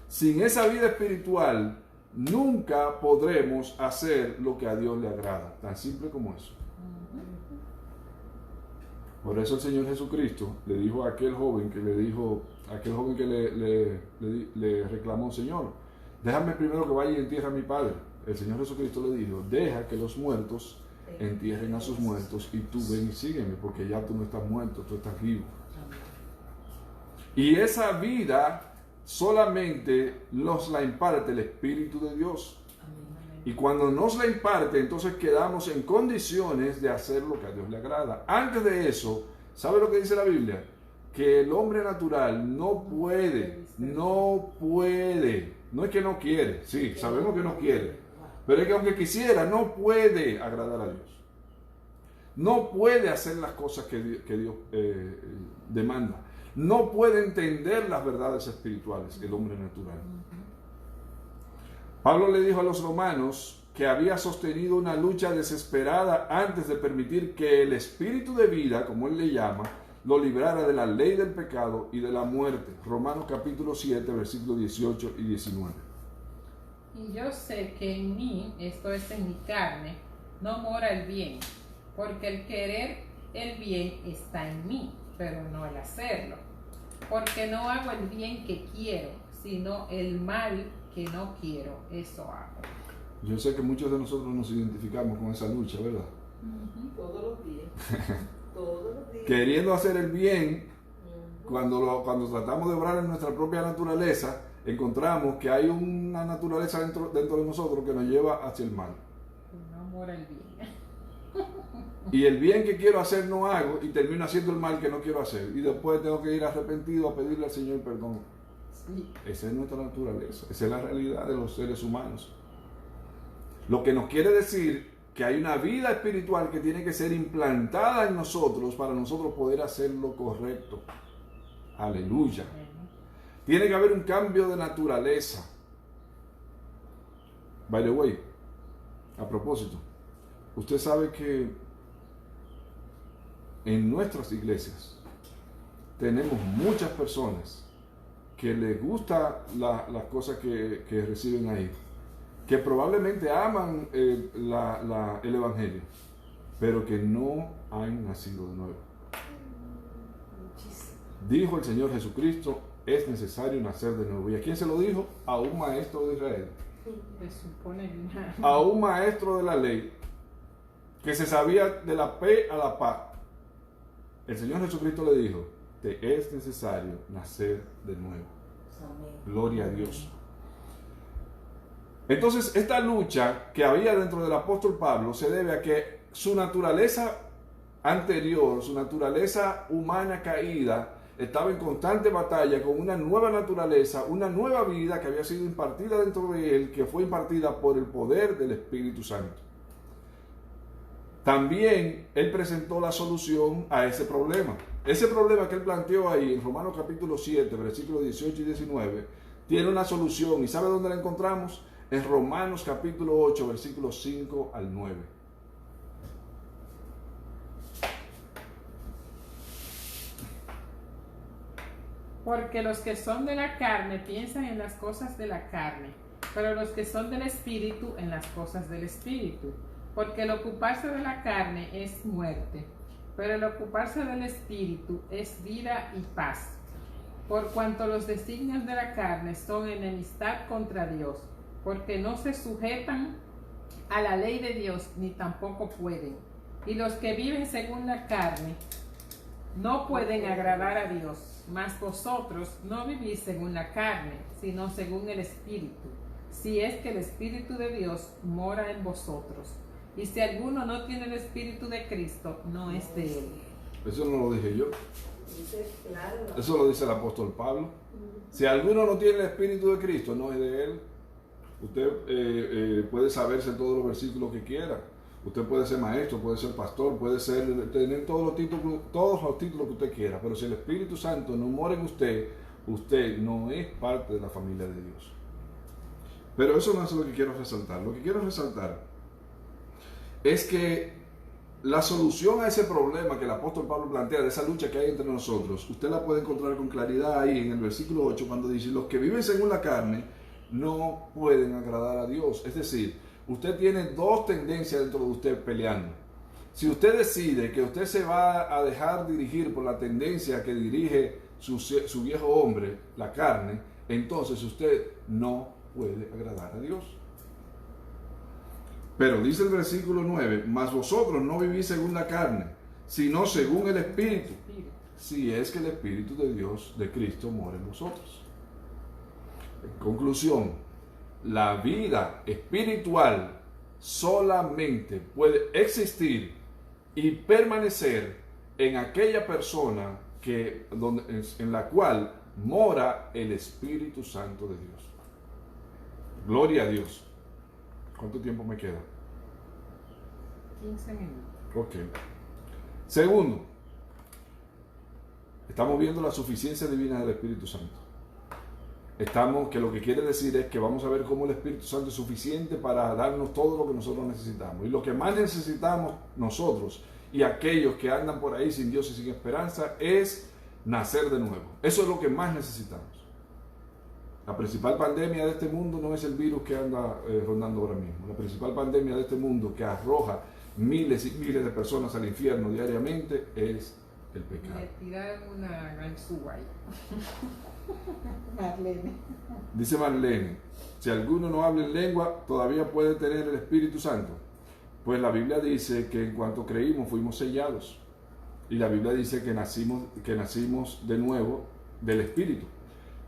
Sin esa vida espiritual, nunca podremos hacer lo que a Dios le agrada. Tan simple como eso. Por eso el Señor Jesucristo le dijo a aquel joven que le reclamó: Señor, déjame primero que vaya y entierre a mi padre. El Señor Jesucristo le dijo: deja que los muertos entierren a sus muertos y tú ven y sígueme, porque ya tú no estás muerto, tú estás vivo. Y esa vida solamente nos la imparte el Espíritu de Dios. Y cuando nos la imparte, entonces quedamos en condiciones de hacer lo que a Dios le agrada. Antes de eso, ¿sabe lo que dice la Biblia? Que el hombre natural no puede. No es que no quiere, sí, sabemos que no quiere. Pero es que aunque quisiera, no puede agradar a Dios. No puede hacer las cosas que Dios demanda. No puede entender las verdades espirituales, el hombre natural. Pablo le dijo a los romanos que había sostenido una lucha desesperada antes de permitir que el espíritu de vida, como él le llama, lo librara de la ley del pecado y de la muerte. Romanos capítulo 7, versículos 18 y 19. Y yo sé que en mí, esto es en mi carne, no mora el bien, porque el querer el bien está en mí, pero no el hacerlo. Porque no hago el bien que quiero, sino el mal que no quiero, eso hago. Yo sé que muchos de nosotros nos identificamos con esa lucha, ¿verdad? Todos los días. Todos los días. Queriendo hacer el bien, cuando tratamos de obrar en nuestra propia naturaleza, encontramos que hay una naturaleza dentro de nosotros que nos lleva hacia el mal. No mora el bien. Y el bien que quiero hacer no hago y termino haciendo el mal que no quiero hacer. Y después tengo que ir arrepentido a pedirle al Señor perdón. Sí. Esa es nuestra naturaleza, esa es la realidad de los seres humanos. Lo que nos quiere decir que hay una vida espiritual que tiene que ser implantada en nosotros para nosotros poder hacer lo correcto. Aleluya. Tiene que haber un cambio de naturaleza. By the way, a propósito, usted sabe que en nuestras iglesias tenemos muchas personas que les gusta las cosas que reciben ahí, que probablemente aman el Evangelio, pero que no han nacido de nuevo. Dijo el Señor Jesucristo: es necesario nacer de nuevo. ¿Y a quién se lo dijo? A un maestro de Israel. A un maestro de la ley que se sabía de la P a la PA. El Señor Jesucristo le dijo: te es necesario nacer de nuevo. Amén. Gloria a Dios. Entonces, esta lucha que había dentro del apóstol Pablo se debe a que su naturaleza anterior, su naturaleza humana caída, estaba en constante batalla con una nueva naturaleza, una nueva vida que había sido impartida dentro de él, que fue impartida por el poder del Espíritu Santo. También él presentó la solución a ese problema. Ese problema que él planteó ahí en Romanos capítulo 7, versículos 18 y 19, tiene una solución. ¿Y sabe dónde la encontramos? En Romanos capítulo 8, versículos 5 al 9. Porque los que son de la carne piensan en las cosas de la carne, pero los que son del Espíritu en las cosas del Espíritu. Porque el ocuparse de la carne es muerte, pero el ocuparse del Espíritu es vida y paz. Por cuanto los designios de la carne son enemistad contra Dios, porque no se sujetan a la ley de Dios, ni tampoco pueden. Y los que viven según la carne no pueden agradar a Dios. Mas vosotros no vivís según la carne, sino según el Espíritu, si es que el Espíritu de Dios mora en vosotros. Y si alguno no tiene el Espíritu de Cristo, no es de él. Eso no lo dije yo. Dice, claro. Eso lo dice el apóstol Pablo. Si alguno no tiene el Espíritu de Cristo, no es de él. Usted puede saberse todos los versículos que quiera. Usted puede ser maestro, puede ser pastor, puede tener todos los títulos que usted quiera. Pero si el Espíritu Santo no mora en usted, usted no es parte de la familia de Dios. Pero eso no es lo que quiero resaltar. Lo que quiero resaltar es que la solución a ese problema que el apóstol Pablo plantea, de esa lucha que hay entre nosotros, usted la puede encontrar con claridad ahí en el versículo 8, cuando dice: los que viven según la carne no pueden agradar a Dios. Es decir, usted tiene dos tendencias dentro de usted peleando. Si usted decide que usted se va a dejar dirigir por la tendencia que dirige su viejo hombre, la carne, entonces usted no puede agradar a Dios. Pero dice el versículo 9: mas vosotros no vivís según la carne, sino según el Espíritu, si es que el Espíritu de Dios, de Cristo, mora en vosotros. En conclusión, la vida espiritual solamente puede existir y permanecer en aquella persona en la cual mora el Espíritu Santo de Dios. Gloria a Dios. ¿Cuánto tiempo me queda? 15 minutos. Ok. Segundo, estamos viendo la suficiencia divina del Espíritu Santo. Que lo que quiere decir es que vamos a ver cómo el Espíritu Santo es suficiente para darnos todo lo que nosotros necesitamos. Y lo que más necesitamos nosotros y aquellos que andan por ahí sin Dios y sin esperanza es nacer de nuevo. Eso es lo que más necesitamos. La principal pandemia de este mundo no es el virus que anda rondando ahora mismo. La principal pandemia de este mundo que arroja miles y miles de personas al infierno diariamente es el pecado. Le tiraron una ganzúa ahí. Marlene. Dice Marlene: si alguno no habla en lengua, todavía puede tener el Espíritu Santo. Pues la Biblia dice que en cuanto creímos fuimos sellados. Y la Biblia dice que nacimos de nuevo del Espíritu.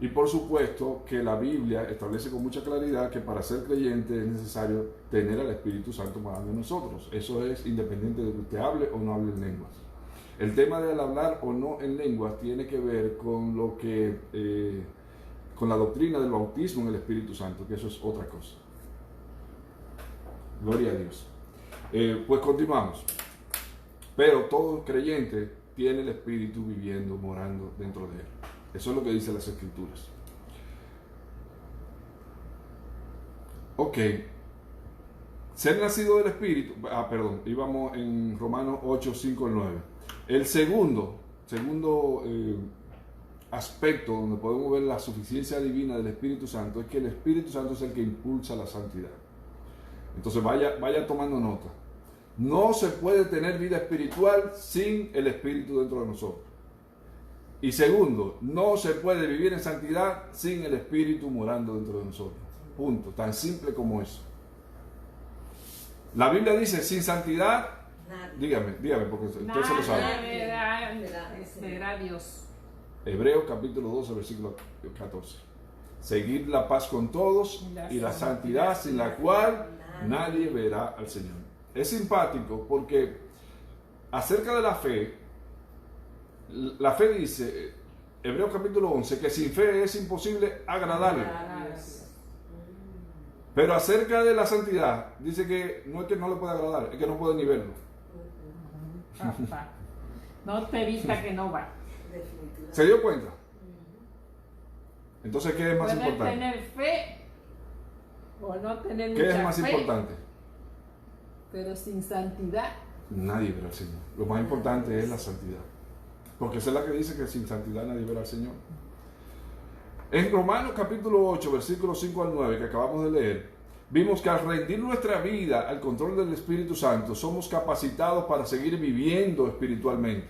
Y por supuesto que la Biblia establece con mucha claridad que para ser creyente es necesario tener al Espíritu Santo morando en nosotros. Eso es independiente de que usted hable o no hable en lenguas. El tema del hablar o no en lenguas tiene que ver con con la doctrina del bautismo en el Espíritu Santo, que eso es otra cosa. Gloria a Dios. Pues continuamos. Pero todo creyente tiene el Espíritu viviendo, morando dentro de él. Eso es lo que dicen las Escrituras. Ok. Ser nacido del Espíritu. Íbamos en Romanos 8, 5 al 9. El segundo aspecto donde podemos ver la suficiencia divina del Espíritu Santo es que el Espíritu Santo es el que impulsa la santidad. Entonces vaya tomando nota. No se puede tener vida espiritual sin el Espíritu dentro de nosotros. Y segundo, no se puede vivir en santidad sin el Espíritu morando dentro de nosotros. Punto. Tan simple como eso. La Biblia dice: sin santidad, dígame, porque usted se lo sabe. Será Dios. Hebreos capítulo 12, versículo 14. seguir la paz con todos y la santidad sin la cual nadie verá al Señor. Es simpático porque acerca de la fe dice, Hebreos capítulo 11, que sin fe es imposible agradarle. Pero acerca de la santidad, dice que no es que no le puede agradar, es que no puede ni verlo. No te evita que no va. ¿Se dio cuenta? Entonces, ¿qué es más Puedes importante? tener fe o no tener mucha ¿Qué fe. es más importante? Pero sin santidad. Nadie verá al Señor. Lo más importante es la santidad. Porque esa es la que dice que sin santidad nadie verá al Señor. En Romanos capítulo 8, versículos 5 al 9, que acabamos de leer, vimos que al rendir nuestra vida al control del Espíritu Santo, somos capacitados para seguir viviendo espiritualmente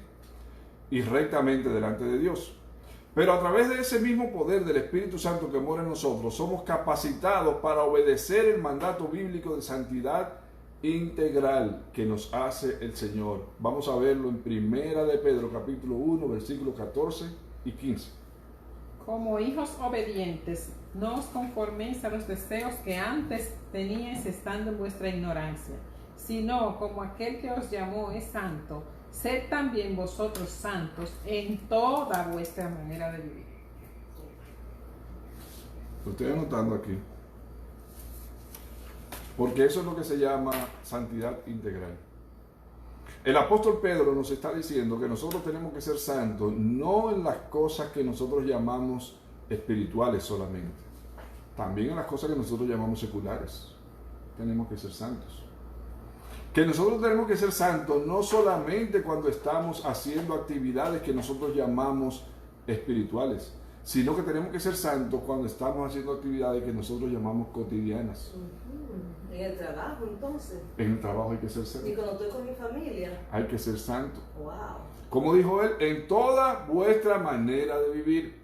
y rectamente delante de Dios. Pero a través de ese mismo poder del Espíritu Santo que mora en nosotros, somos capacitados para obedecer el mandato bíblico de santidad integral que nos hace el Señor. Vamos a verlo en Primera de Pedro, capítulo 1, versículos 14 y 15. Como hijos obedientes, no os conforméis a los deseos que antes teníais estando en vuestra ignorancia, sino como aquel que os llamó es santo, sed también vosotros santos en toda vuestra manera de vivir. Lo estoy anotando aquí. Porque eso es lo que se llama santidad integral. El apóstol Pedro nos está diciendo que nosotros tenemos que ser santos, no en las cosas que nosotros llamamos espirituales solamente, también en las cosas que nosotros llamamos seculares. Tenemos que ser santos. Que nosotros tenemos que ser santos no solamente cuando estamos haciendo actividades que nosotros llamamos espirituales, sino que tenemos que ser santos cuando estamos haciendo actividades que nosotros llamamos cotidianas. En el trabajo, entonces. En el trabajo hay que ser santo. Y cuando estoy con mi familia. Hay que ser santo. Wow. Como dijo él, en toda vuestra manera de vivir.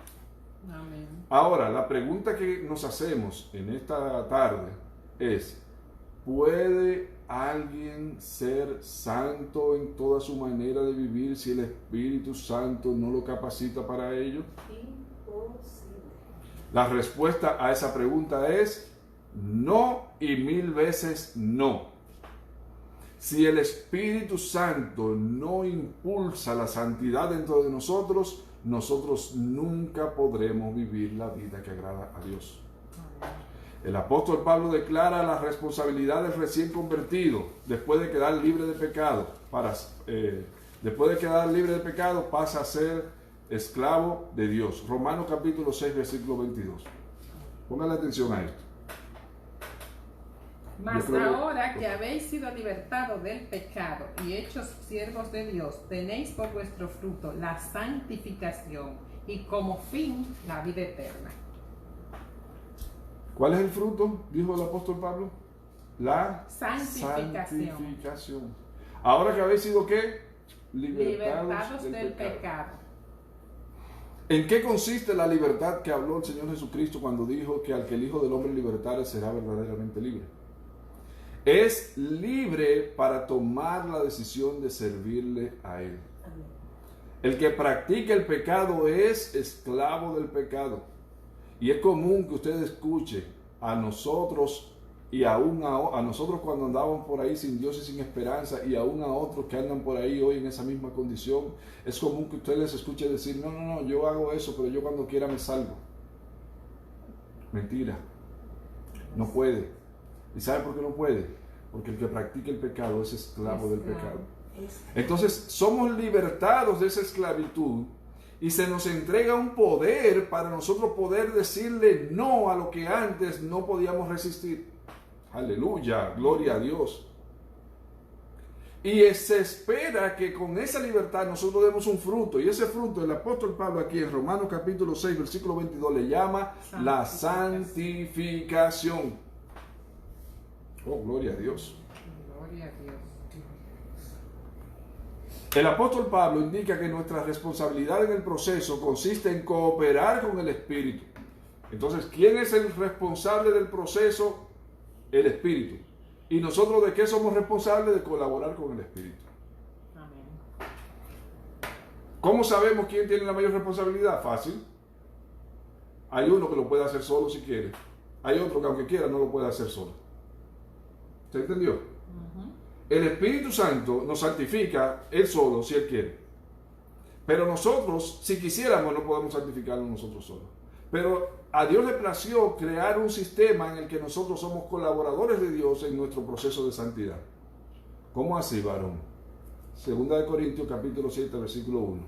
Amén. Ahora, la pregunta que nos hacemos en esta tarde es, ¿puede alguien ser santo en toda su manera de vivir si el Espíritu Santo no lo capacita para ello? Imposible. La respuesta a esa pregunta es no y 1000 veces no. Si el Espíritu Santo no impulsa la santidad dentro de nosotros, nosotros nunca podremos vivir la vida que agrada a Dios. El apóstol Pablo declara la responsabilidad del recién convertido después de quedar libre de pecado. Después de quedar libre de pecado pasa a ser esclavo de Dios. Romanos capítulo 6, versículo 22. Póngale atención a esto. Mas ahora que habéis sido libertados del pecado y hechos siervos de Dios, tenéis por vuestro fruto la santificación y como fin la vida eterna. ¿Cuál es el fruto? Dijo el apóstol Pablo. La Santificación. santificación. Ahora que habéis sido ¿qué? Libertados del pecado. ¿En qué consiste la libertad que habló el Señor Jesucristo cuando dijo que al que el Hijo del Hombre libertare será verdaderamente libre? Es libre para tomar la decisión de servirle a Él. El que practica el pecado es esclavo del pecado. Y es común que usted escuche a nosotros y aún a nosotros cuando andaban por ahí sin Dios y sin esperanza, y aún a otros que andan por ahí hoy en esa misma condición, es común que usted les escuche decir, no, yo hago eso, pero yo cuando quiera me salgo. Mentira. No puede. ¿Y sabe por qué no puede? Porque el que practica el pecado es esclavo del pecado. Entonces somos libertados de esa esclavitud y se nos entrega un poder para nosotros poder decirle no a lo que antes no podíamos resistir. Aleluya, gloria a Dios. Y se espera que con esa libertad nosotros demos un fruto. Y ese fruto el apóstol Pablo aquí en Romanos capítulo 6, versículo 22 le llama la santificación. Oh, gloria a Dios. Gloria a Dios. El apóstol Pablo indica que nuestra responsabilidad en el proceso consiste en cooperar con el Espíritu. Entonces, ¿quién es el responsable del proceso? El Espíritu. ¿Y nosotros de qué somos responsables? De colaborar con el Espíritu. Amén. ¿Cómo sabemos quién tiene la mayor responsabilidad? Fácil. Hay uno que lo puede hacer solo si quiere. Hay otro que aunque quiera no lo puede hacer solo. ¿Se entendió? El Espíritu Santo nos santifica Él solo si Él quiere. Pero nosotros, si quisiéramos, no podemos santificarlo nosotros solos. Pero a Dios le plació crear un sistema en el que nosotros somos colaboradores de Dios en nuestro proceso de santidad. ¿Cómo así, varón? Segunda de Corintios capítulo 7, versículo 1.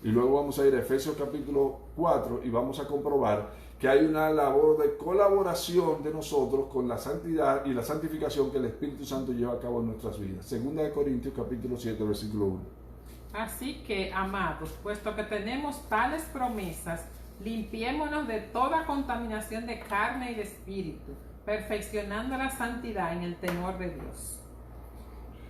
Y luego vamos a ir a Efesios capítulo 4 y vamos a comprobar que hay una labor de colaboración de nosotros con la santidad y la santificación que el Espíritu Santo lleva a cabo en nuestras vidas. Segunda de Corintios capítulo 7, versículo 1. Así que, amados, puesto que tenemos tales promesas, limpiémonos de toda contaminación de carne y de espíritu, perfeccionando la santidad en el temor de Dios.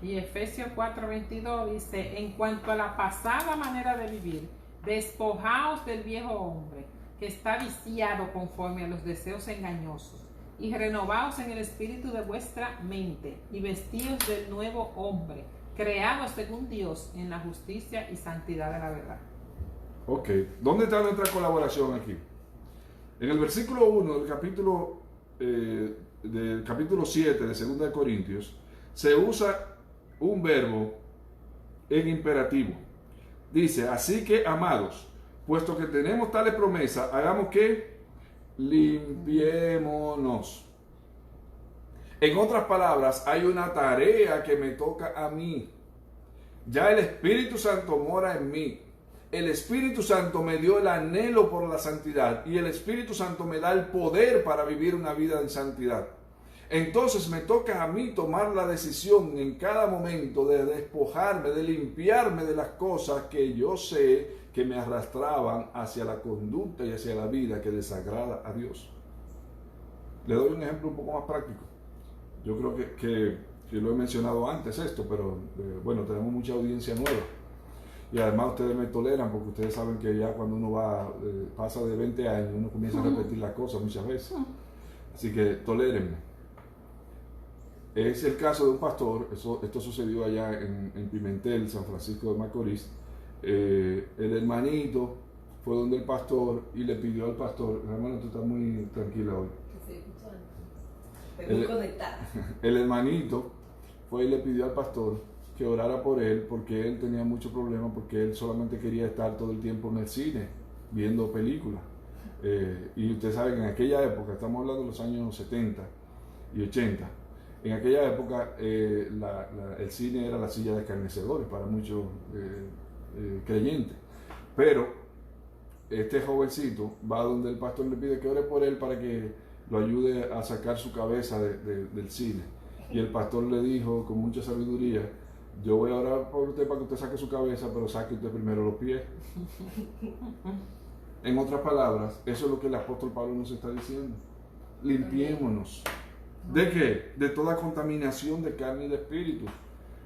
Y Efesios 4:22 dice, en cuanto a la pasada manera de vivir, despojaos del viejo hombre, que está viciado conforme a los deseos engañosos, y renovaos en el espíritu de vuestra mente, y vestíos del nuevo hombre, creado según Dios en la justicia y santidad de la verdad. Ok, ¿dónde está nuestra colaboración aquí? En el versículo 1 del capítulo 7 de 2 de Corintios, se usa un verbo en imperativo. Dice, así que, amados, puesto que tenemos tales promesas, hagamos que limpiémonos. En otras palabras, hay una tarea que me toca a mí. Ya el Espíritu Santo mora en mí. El Espíritu Santo me dio el anhelo por la santidad y el Espíritu Santo me da el poder para vivir una vida en santidad. Entonces me toca a mí tomar la decisión en cada momento de despojarme, de limpiarme de las cosas que yo sé que me arrastraban hacia la conducta y hacia la vida que desagrada a Dios. Le doy un ejemplo un poco más práctico. Yo creo que lo he mencionado antes esto, pero bueno, tenemos mucha audiencia nueva. Y además ustedes me toleran porque ustedes saben que ya cuando uno pasa de 20 años, uno comienza a repetir las cosas muchas veces. Así que tolérenme. Es el caso de un pastor, esto sucedió allá en Pimentel, San Francisco de Macorís. El hermanito fue donde el pastor y le pidió al pastor, hermano, tú estás muy tranquila hoy. El hermanito fue y le pidió al pastor que orara por él porque él tenía muchos problemas, porque él solamente quería estar todo el tiempo en el cine, viendo películas. Y ustedes saben que en aquella época, estamos hablando de los años 70 y 80, en aquella época el cine era la silla de escarnecedores para muchos creyentes. Pero este jovencito va donde el pastor le pide que ore por él para que lo ayude a sacar su cabeza del cine. Y el pastor le dijo con mucha sabiduría, yo voy a orar por usted para que usted saque su cabeza, pero saque usted primero los pies. En otras palabras, eso es lo que el apóstol Pablo nos está diciendo. Limpiémonos. ¿De qué? De toda contaminación de carne y de espíritu.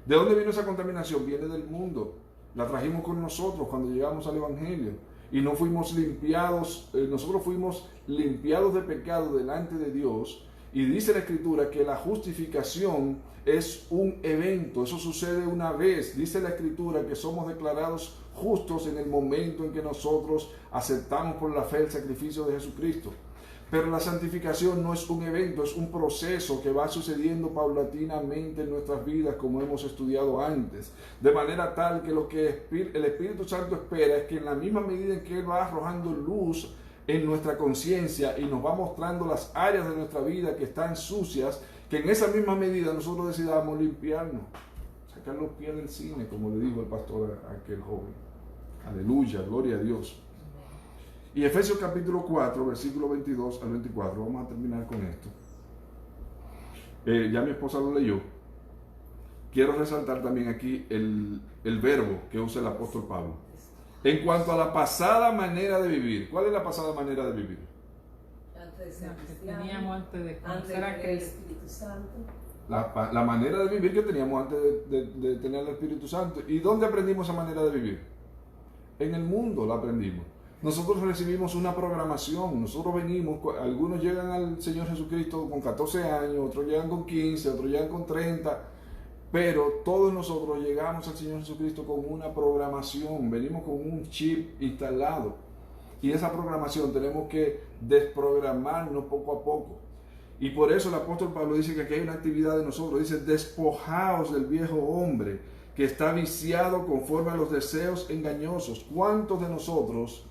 ¿De dónde vino esa contaminación? Viene del mundo. La trajimos con nosotros cuando llegamos al Evangelio. Y no fuimos limpiados, nosotros fuimos limpiados de pecado delante de Dios. Y dice la Escritura que la justificación es un evento, eso sucede una vez. Dice la Escritura que somos declarados justos en el momento en que nosotros aceptamos por la fe el sacrificio de Jesucristo. Pero la santificación no es un evento, es un proceso que va sucediendo paulatinamente en nuestras vidas, como hemos estudiado antes. De manera tal que lo que el Espíritu Santo espera es que en la misma medida en que Él va arrojando luz en nuestra conciencia y nos va mostrando las áreas de nuestra vida que están sucias, que en esa misma medida nosotros decidamos limpiarnos, sacar los pies del cine, como le dijo el pastor a aquel joven. Aleluya, gloria a Dios. Y Efesios capítulo 4, versículo 22 al 24, vamos a terminar con esto. Ya mi esposa lo leyó. Quiero resaltar también aquí el verbo que usa el apóstol Pablo. En cuanto a la pasada manera de vivir. ¿Cuál es la pasada manera de vivir? Antes de ser cristiano, Teníamos antes de conocer a el Cristo. Espíritu Santo. La manera de vivir que teníamos antes de tener el Espíritu Santo. ¿Y dónde aprendimos esa manera de vivir? En el mundo la aprendimos. Nosotros recibimos una programación, nosotros venimos, algunos llegan al Señor Jesucristo con 14 años, otros llegan con 15, otros llegan con 30, pero todos nosotros llegamos al Señor Jesucristo con una programación, venimos con un chip instalado. Y esa programación tenemos que desprogramarnos poco a poco. Y por eso el apóstol Pablo dice que aquí hay una actividad de nosotros. Dice, despojaos del viejo hombre que está viciado conforme a los deseos engañosos. ¿Cuántos de nosotros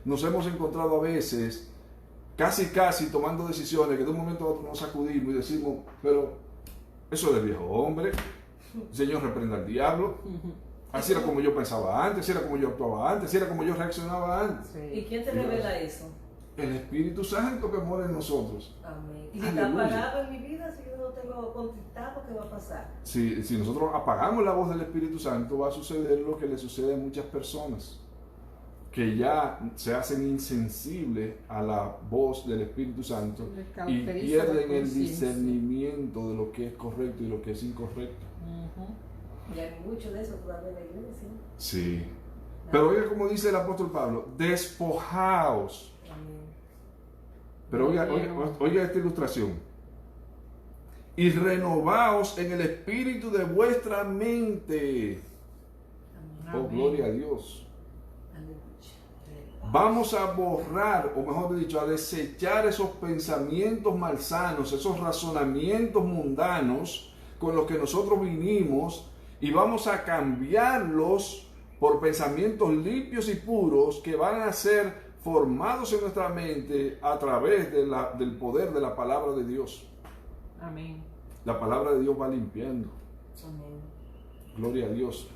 nos hemos encontrado a veces casi tomando decisiones que de un momento a otro nos sacudimos y decimos, pero eso es del viejo hombre, el Señor reprenda al diablo, así era como yo pensaba antes, así era como yo actuaba antes, así era como yo reaccionaba antes? Sí. ¿Y quién te revela eso? El Espíritu Santo que mora en nosotros. Amén. Y si está Aleluya. apagado en mi vida, si yo no tengo contestado, ¿qué va a pasar? Si nosotros apagamos la voz del Espíritu Santo, va a suceder lo que le sucede a muchas personas, que ya se hacen insensibles a la voz del Espíritu Santo Les y cauteriza la pierden el conciencia. discernimiento de lo que es correcto y lo que es incorrecto. Ujú. Y hay mucho de eso todavía en la iglesia. Sí. Pero oiga como dice el apóstol Pablo, despojaos. Amén. Pero oiga esta ilustración. Y renovaos en el espíritu de vuestra mente. Amén. Oh, Amén. gloria a Dios. Aleluya. Vamos a borrar, o mejor dicho, a desechar esos pensamientos malsanos, esos razonamientos mundanos con los que nosotros vinimos, y vamos a cambiarlos por pensamientos limpios y puros que van a ser formados en nuestra mente a través del poder de la palabra de Dios. Amén. La palabra de Dios va limpiando. Amén. Gloria a Dios.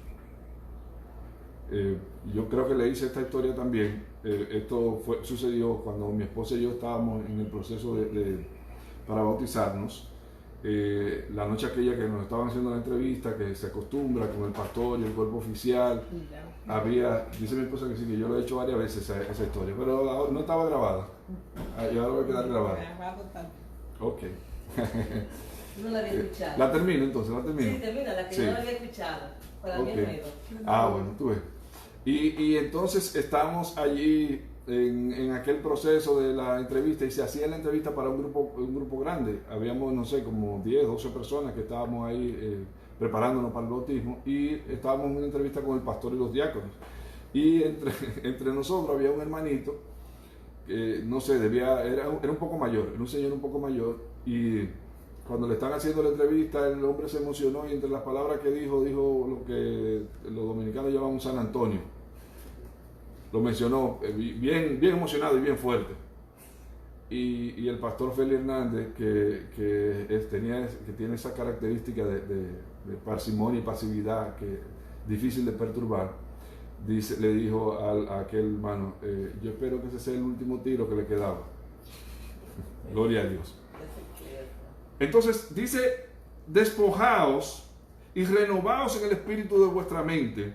Yo creo que le hice esta historia también. Esto sucedió cuando mi esposa y yo estábamos en el proceso para bautizarnos. La noche aquella que nos estaban haciendo la entrevista, que se acostumbra con el pastor y el cuerpo oficial, Y dice mi esposa que sí, que yo lo he hecho varias veces esa historia, pero no estaba grabada. Y ahora va a quedar grabada. Grabado también. Ok. No la había escuchado. La termino entonces, la termino. Sí, termina, la que Sí. yo no la había escuchado. Para mí Ok. es nuevo. Ah, bueno, tú ves. Y entonces estamos allí en aquel proceso de la entrevista, y se hacía la entrevista para un grupo grande. Habíamos, no sé, como 10, 12 personas que estábamos ahí preparándonos para el bautismo, y estábamos en una entrevista con el pastor y los diáconos. Y entre nosotros había un hermanito, no sé, era un poco mayor, era un señor un poco mayor, y cuando le están haciendo la entrevista, el hombre se emocionó y entre las palabras que dijo lo que los dominicanos llaman un San Antonio. Lo mencionó bien emocionado y bien fuerte. Y el pastor Félix Hernández, que tiene esa característica de parsimonia y pasividad que es difícil de perturbar, le dijo a aquel hermano, yo espero que ese sea el último tiro que le quedaba. Gloria a Dios. Entonces dice, despojaos y renovaos en el espíritu de vuestra mente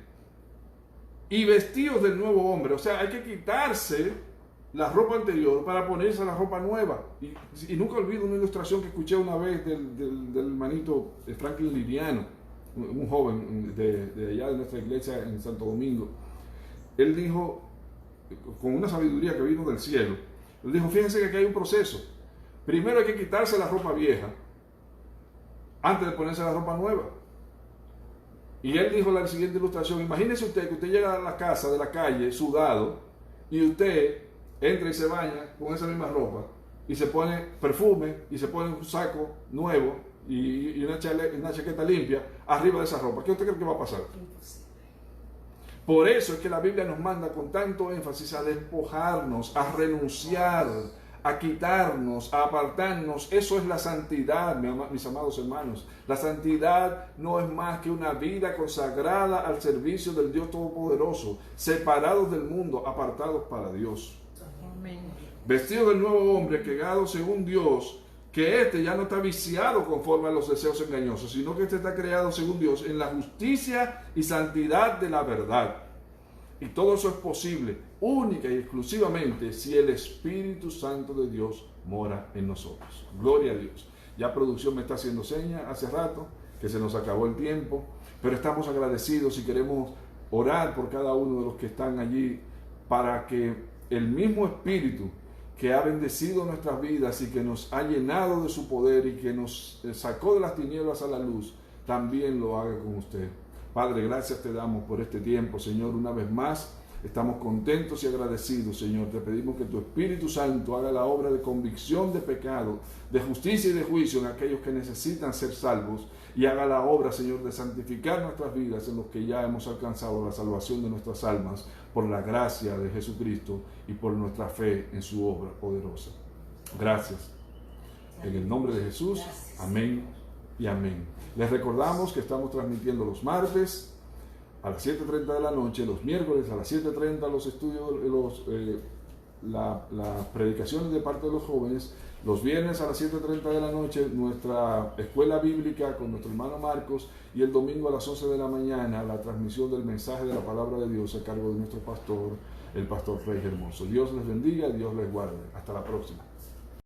y vestíos del nuevo hombre. O sea, hay que quitarse la ropa anterior para ponerse la ropa nueva. Y nunca olvido una ilustración que escuché una vez del hermanito Franklin Liriano, un joven de allá de nuestra iglesia en Santo Domingo. Él dijo, con una sabiduría que vino del cielo, él dijo, fíjense que aquí hay un proceso. Primero hay que quitarse la ropa vieja antes de ponerse la ropa nueva. Y él dijo la siguiente ilustración: imagínese usted que usted llega a la casa de la calle sudado y usted entra y se baña con esa misma ropa y se pone perfume y se pone un saco nuevo y una chaqueta limpia arriba de esa ropa. ¿Qué usted cree que va a pasar? Por eso es que la Biblia nos manda con tanto énfasis a despojarnos, a renunciar, a quitarnos, a apartarnos. Eso es la santidad, mis amados hermanos. La santidad no es más que una vida consagrada al servicio del Dios Todopoderoso, separados del mundo, apartados para Dios. Amén. Vestidos del nuevo hombre, creado según Dios, que éste ya no está viciado conforme a los deseos engañosos, sino que éste está creado según Dios en la justicia y santidad de la verdad. Y todo eso es posible única y exclusivamente si el Espíritu Santo de Dios mora en nosotros. Gloria a Dios. Ya producción me está haciendo señas hace rato que se nos acabó el tiempo, pero estamos agradecidos y queremos orar por cada uno de los que están allí para que el mismo Espíritu que ha bendecido nuestras vidas y que nos ha llenado de su poder y que nos sacó de las tinieblas a la luz, también lo haga con usted. Padre, gracias te damos por este tiempo, Señor, una vez más. Estamos contentos y agradecidos, Señor. Te pedimos que tu Espíritu Santo haga la obra de convicción de pecado, de justicia y de juicio en aquellos que necesitan ser salvos, y haga la obra, Señor, de santificar nuestras vidas en los que ya hemos alcanzado la salvación de nuestras almas por la gracia de Jesucristo y por nuestra fe en su obra poderosa. Gracias. En el nombre de Jesús, amén y amén. Les recordamos que estamos transmitiendo los martes a las 7:30 de la noche, los miércoles a las 7:30 los estudios, las predicaciones de parte de los jóvenes, los viernes a las 7:30 de la noche nuestra escuela bíblica con nuestro hermano Marcos, y el domingo a las 11 de la mañana la transmisión del mensaje de la palabra de Dios a cargo de nuestro pastor, el pastor Frei Hermoso. Dios les bendiga, Dios les guarde. Hasta la próxima.